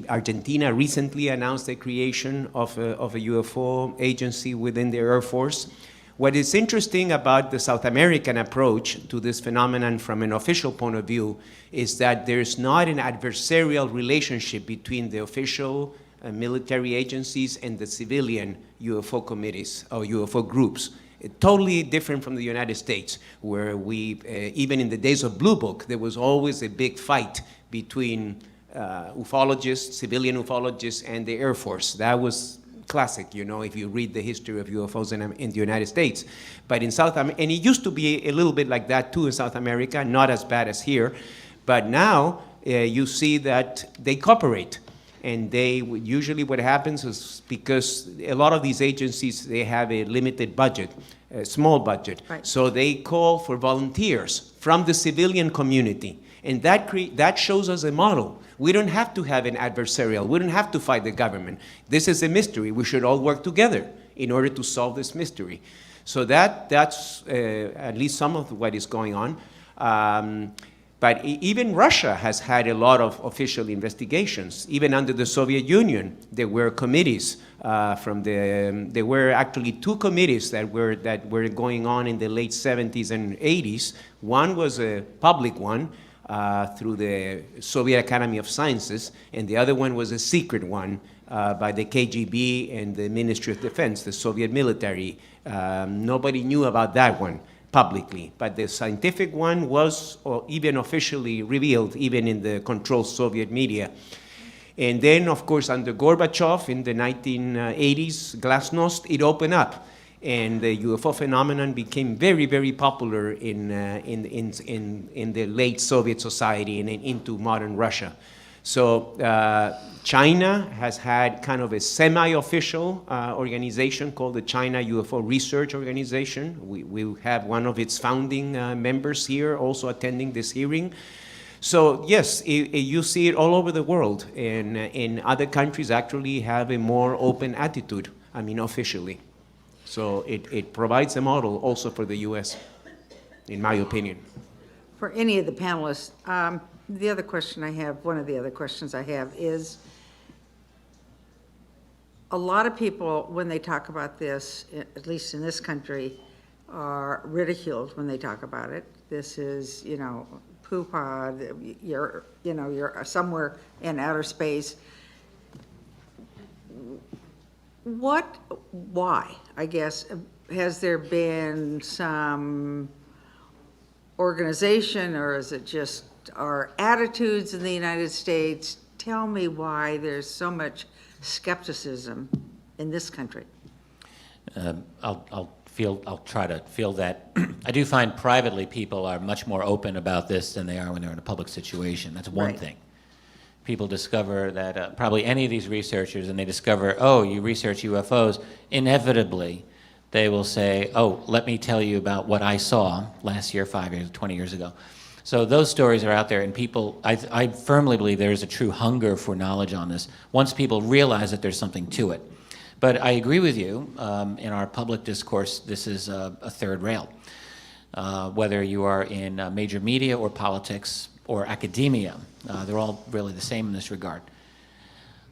Argentina recently announced the creation of a UFO agency within the Air Force. What is interesting about the South American approach to this phenomenon from an official point of view is that there's not an adversarial relationship between the official military agencies and the civilian UFO committees or UFO groups. Totally different from the United States, where we, even in the days of Blue Book, there was always a big fight between ufologists, civilian ufologists, and the Air Force. That was classic, you know, if you read the history of UFOs in the United States. But in South America, and it used to be a little bit like that too in South America, not as bad as here. But now you see that they cooperate. And they usually what happens is because a lot of these agencies, they have a limited budget, a small budget. Right. So they call for volunteers from the civilian community. And that shows us a model. We don't have to have an adversarial. We don't have to fight the government. This is a mystery. We should all work together in order to solve this mystery. So that's at least some of what is going on. But even Russia has had a lot of official investigations. Even under the Soviet Union, there were committees there were actually two committees that were going on in the late 70s and 80s. One was a public one through the Soviet Academy of Sciences, and the other one was a secret one by the KGB and the Ministry of Defense, the Soviet military. Nobody knew about that one publicly, but the scientific one was even officially revealed, even in the controlled Soviet media. And then, of course, under Gorbachev in the 1980s, Glasnost, it opened up. And the UFO phenomenon became very, very popular in the late Soviet society and into modern Russia. So China has had kind of a semi-official organization called the China UFO Research Organization. We have one of its founding members here also attending this hearing. So yes, you see it all over the world, and in other countries actually have a more open attitude, I mean officially. So it provides a model also for the U.S., in my opinion. For any of the panelists, the other question I have, one of the other questions I have is, a lot of people, when they talk about this, at least in this country, are ridiculed when they talk about it. This is, poo-pah, you're somewhere in outer space. Why, I guess, has there been some organization, or is it just our attitudes in the United States? Tell me why there's so much skepticism in this country. I'll try to feel that. I do find privately people are much more open about this than they are when they're in a public situation. That's one Right. thing. People discover that probably any of these researchers, and they discover, oh, you research UFOs, inevitably they will say, oh, let me tell you about what I saw last year, 5 years, 20 years ago. So those stories are out there, and people, I firmly believe there is a true hunger for knowledge on this once people realize that there's something to it. But I agree with you, in our public discourse, this is a third rail. Whether you are in major media or politics or academia, they're all really the same in this regard.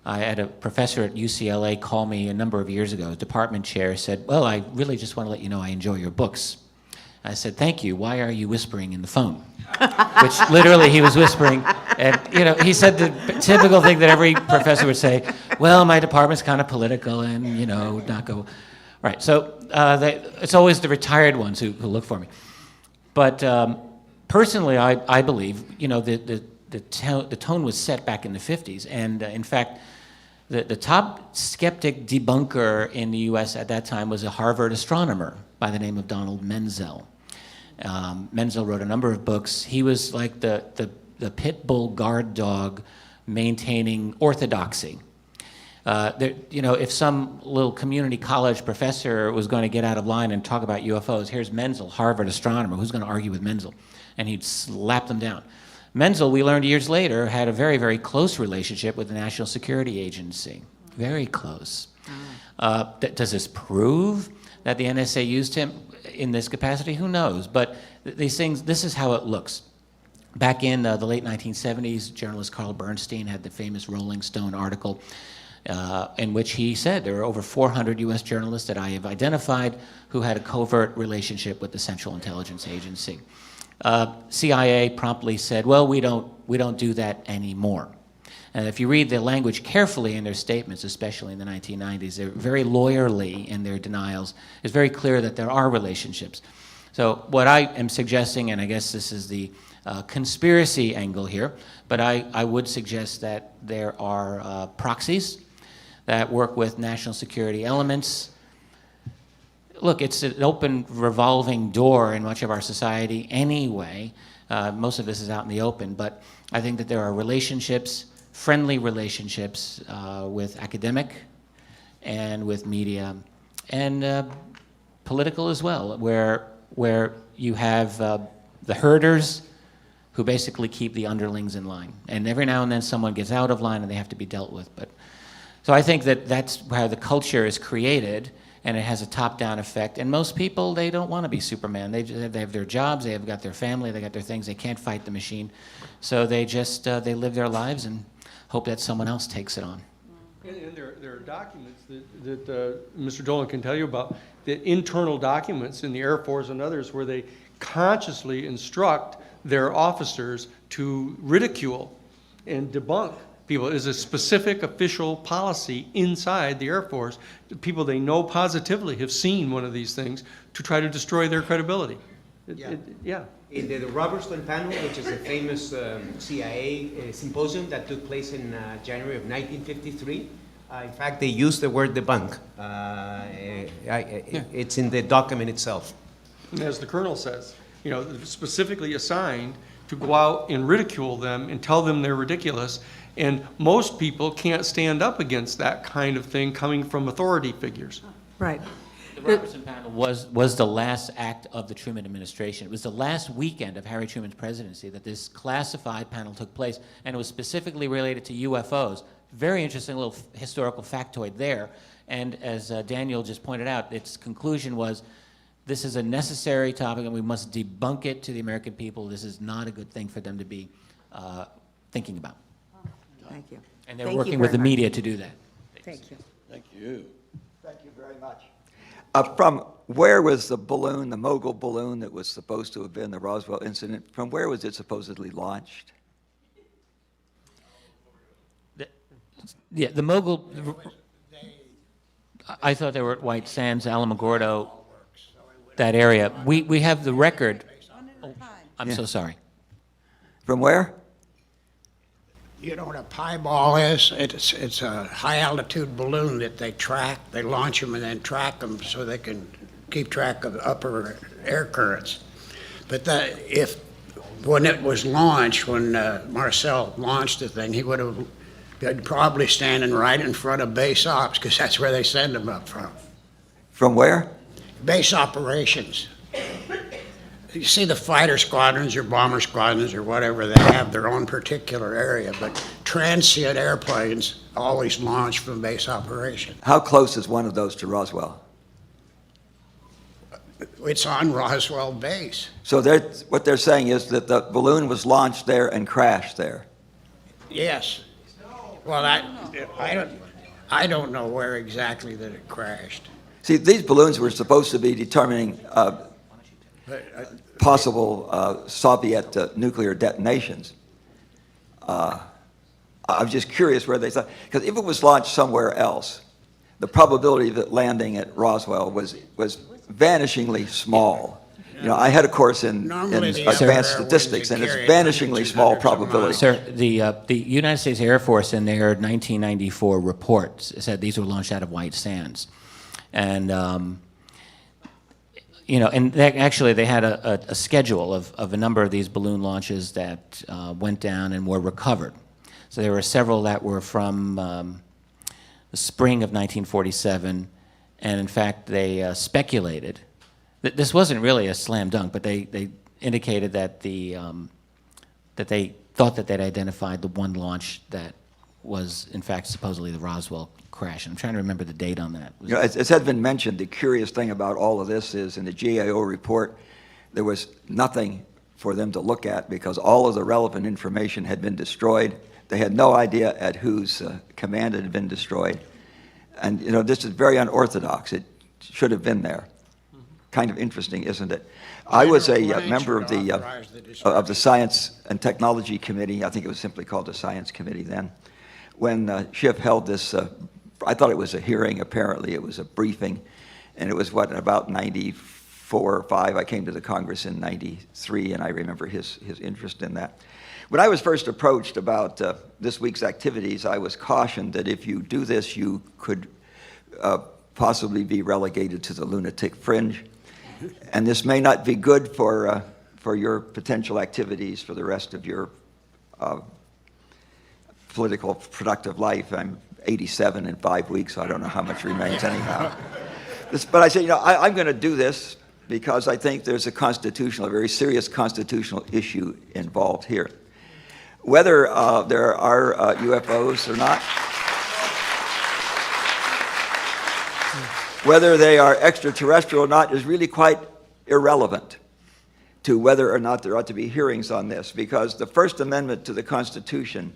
I had a professor at UCLA call me a number of years ago, a department chair, said, well, I really just want to let you know I enjoy your books. I said, thank you, why are you whispering in the phone? Which literally he was whispering, and he said the typical thing that every professor would say, well, my department's kind of political and, not go. Right, so it's always the retired ones who look for me. But personally, I believe, the tone was set back in the 50s, and in fact, the top skeptic debunker in the US at that time was a Harvard astronomer by the name of Donald Menzel. Menzel wrote a number of books. He was like the pit bull guard dog maintaining orthodoxy. If some little community college professor was going to get out of line and talk about UFOs, here's Menzel, Harvard astronomer, who's going to argue with Menzel? And he'd slap them down. Menzel, we learned years later, had a very, very close relationship with the National Security Agency. Very close. Does this prove that the NSA used him in this capacity? Who knows? But these things, this is how it looks. Back in the late 1970s, journalist Carl Bernstein had the famous Rolling Stone article in which he said there are over 400 US journalists that I have identified who had a covert relationship with the Central Intelligence Agency. CIA promptly said, well, we don't do that anymore. And if you read the language carefully in their statements, especially in the 1990s, they're very lawyerly in their denials. It's very clear that there are relationships. So what I am suggesting, and I guess this is the conspiracy angle here, but I would suggest that there are proxies that work with national security elements. Look, it's an open revolving door in much of our society anyway. Most of this is out in the open, but I think that there are relationships, friendly relationships with academic and with media and political as well, where you have the herders who basically keep the underlings in line. And every now and then someone gets out of line and they have to be dealt with. So I think that that's how the culture is created, and it has a top-down effect. And most people, they don't want to be Superman. They have their jobs, they have got their family, they got their things, they can't fight the machine. So they just, they live their lives and hope that someone else takes it on. And there are documents that Mr. Dolan can tell you about, the internal documents in the Air Force and others where they consciously instruct their officers to ridicule and debunk people. It is a specific official policy inside the Air Force. People they know positively have seen one of these things to try to destroy their credibility. Yeah. In the Robertson panel, which is a famous CIA symposium that took place in January of 1953, in fact, they used the word debunk. It's in the document itself. And as the colonel says, specifically assigned to go out and ridicule them and tell them they're ridiculous. And most people can't stand up against that kind of thing coming from authority figures. Right. The Robertson panel was the last act of the Truman administration. It was the last weekend of Harry Truman's presidency that this classified panel took place, and it was specifically related to UFOs. Very interesting little historical factoid there. And as Daniel just pointed out, its conclusion was, this is a necessary topic and we must debunk it to the American people. This is not a good thing for them to be thinking about. Thank you. And they're Thank you working with the very much. media to do that. Thank you. Thank you. Thank you very much. From where was the balloon, the mogul balloon that was supposed to have been the Roswell incident, from where was it supposedly launched? The mogul, I thought they were at White Sands, Alamogordo, that area. We have the record. Oh, I'm so sorry. From where? You know what a pie ball is? It's a high-altitude balloon that they track. They launch them and then track them so they can keep track of the upper air currents. But when it was launched, when Marcel launched the thing, he would have been probably standing right in front of base ops, because that's where they send them up from. From where? Base operations. You see the fighter squadrons or bomber squadrons or whatever, they have their own particular area, but transient airplanes always launch from base operations. How close is one of those to Roswell? It's on Roswell base. So what they're saying is that the balloon was launched there and crashed there. Yes. Well, I don't know where exactly that it crashed. See, these balloons were supposed to be determining possible Soviet nuclear detonations. I'm just curious where they thought, because if it was launched somewhere else, the probability of it landing at Roswell was vanishingly small. You know, I had a course in Normally the advanced other statistics, and airways it's carry vanishingly small hundreds of miles. probability. Sir, the United States Air Force in their 1994 report said these were launched out of White Sands. And, you know, and actually they had a schedule of a number of these balloon launches that went down and were recovered. So there were several that were from the spring of 1947, and in fact they speculated that this wasn't really a slam dunk, but they indicated that that they thought that they'd identified the one launch that was in fact supposedly the Roswell crash. I'm trying to remember the date on that. You know, as had been mentioned, the curious thing about all of this is in the GAO report, there was nothing for them to look at because all of the relevant information had been destroyed. They had no idea at whose command it had been destroyed. And, you know, this is very unorthodox. It should have been there. Kind of interesting, isn't it? I was a member of the Science and Technology Committee. I think it was simply called the Science Committee then. When Schiff held this, I thought it was a hearing. Apparently, it was a briefing, and it was what, in about 94 or 5. I came to the Congress in 93, and I remember his interest in that. When I was first approached about this week's activities, I was cautioned that if you do this, you could possibly be relegated to the lunatic fringe, and this may not be good for your potential activities for the rest of your political productive life. I'm 87 in 5 weeks, so I don't know how much remains anyhow. But I said, you know, I'm going to do this because I think there's a very serious constitutional issue involved here. Whether there are UFOs or not, whether they are extraterrestrial or not is really quite irrelevant to whether or not there ought to be hearings on this, because the First Amendment to the Constitution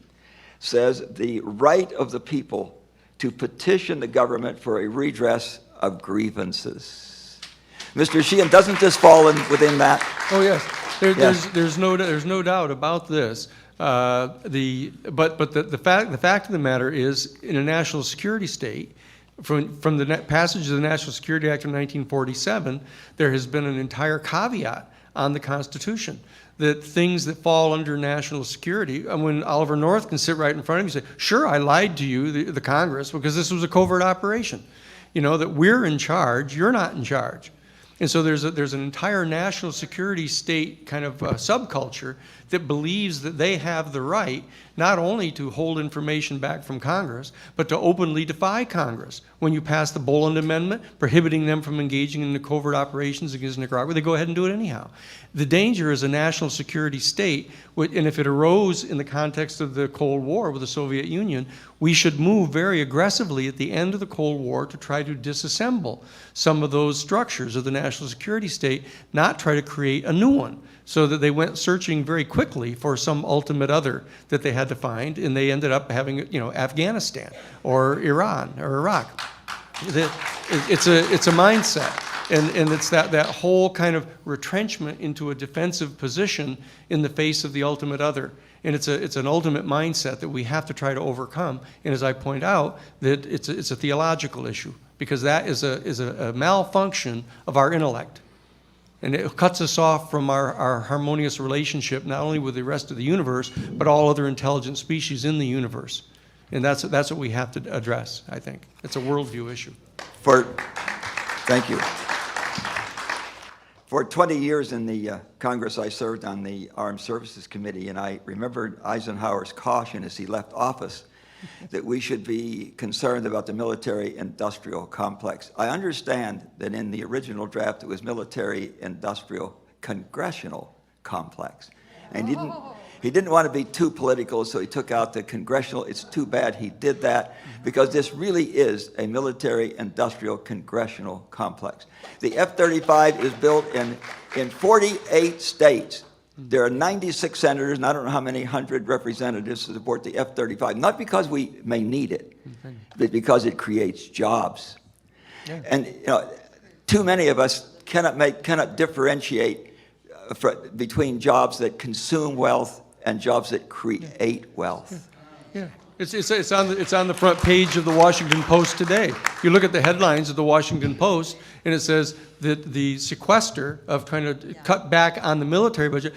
says the right of the people to petition the government for a redress of grievances. Mr. Sheehan, doesn't this fall within that? Oh, yes. Yes. There's no doubt about this. But the fact of the matter is, in a national security state, from the passage of the National Security Act of 1947, there has been an entire caveat on the Constitution that things that fall under national security, and when Oliver North can sit right in front of you and say, sure, I lied to you, the Congress, because this was a covert operation. You know, that we're in charge, you're not in charge. And so there's an entire national security state kind of subculture that believes that they have the right not only to hold information back from Congress, but to openly defy Congress. When you pass the Boland Amendment prohibiting them from engaging in the covert operations against Nicaragua, they go ahead and do it anyhow. The danger is a national security state, and if it arose in the context of the Cold War with the Soviet Union, we should move very aggressively at the end of the Cold War to try to disassemble some of those structures of the national security state, not try to create a new one, so that they went searching very quickly for some ultimate other that they had to find, and they ended up having, you know, Afghanistan or Iran or Iraq. It's a mindset. And it's that whole kind of retrenchment into a defensive position in the face of the ultimate other. And it's an ultimate mindset that we have to try to overcome. And as I point out, that it's a theological issue, because that is a malfunction of our intellect. And it cuts us off from our harmonious relationship, not only with the rest of the universe, but all other intelligent species in the universe. And that's what we have to address, I think. It's a worldview issue. Thank you. For 20 years in the Congress, I served on the Armed Services Committee, and I remembered Eisenhower's caution as he left office that we should be concerned about the military-industrial complex. I understand that in the original draft, it was military-industrial congressional complex. And he didn't want to be too political, so he took out the congressional. It's too bad he did that, because this really is a military-industrial congressional complex. The F-35 is built in 48 states. There are 96 senators, and I don't know how many hundred representatives to support the F-35, not because we may need it, but because it creates jobs. Yeah. And you know, too many of us cannot differentiate between jobs that consume wealth and jobs that create wealth. Yeah. It's on the front page of the Washington Post today. You look at the headlines of the Washington Post, and it says that the sequester of trying to cut back on the military budget,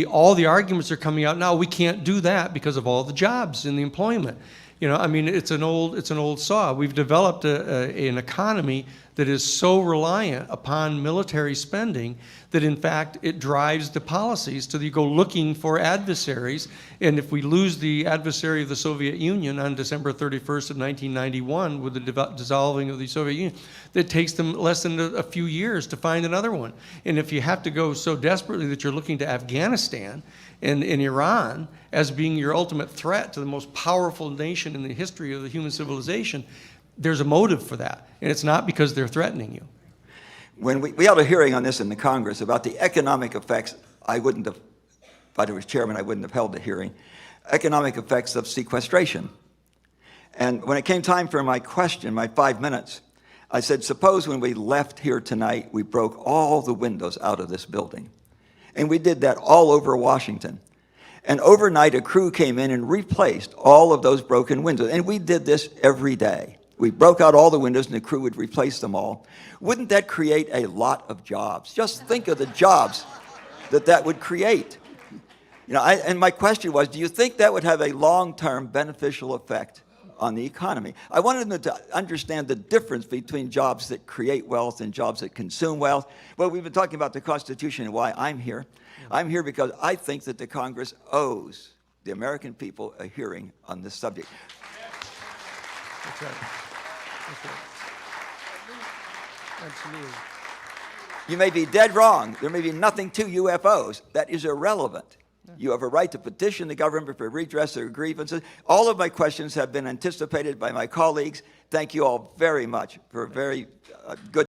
all the arguments are coming out now. We can't do that because of all the jobs and the employment. You know, I mean, it's an old saw. We've developed an economy that is so reliant upon military spending that, in fact, it drives the policies to go looking for adversaries. And if we lose the adversary of the Soviet Union on December 31st of 1991 with the dissolving of the Soviet Union, it takes them less than a few years to find another one. And if you have to go so desperately that you're looking to Afghanistan and Iran as being your ultimate threat to the most powerful nation in the history of the human civilization, there's a motive for that, and it's not because they're threatening you. When we held a hearing on this in the Congress about the economic effects, I wouldn't have, if I was chairman, I wouldn't have held the hearing, economic effects of sequestration. And when it came time for my question, my 5 minutes, I said, suppose when we left here tonight, we broke all the windows out of this building. And we did that all over Washington. And overnight, a crew came in and replaced all of those broken windows. And we did this every day. We broke out all the windows, and the crew would replace them all. Wouldn't that create a lot of jobs? Just think of the jobs that would create. You know, and my question was, do you think that would have a long-term beneficial effect on the economy? I wanted them to understand the difference between jobs that create wealth and jobs that consume wealth. Well, we've been talking about the Constitution and why I'm here. I'm here because I think that the Congress owes the American people a hearing on this subject. That's right. That's right. Absolutely. You may be dead wrong. There may be nothing to UFOs. That is irrelevant. You have a right to petition the government for redress of grievances. All of my questions have been anticipated by my colleagues. Thank you all very much for a very good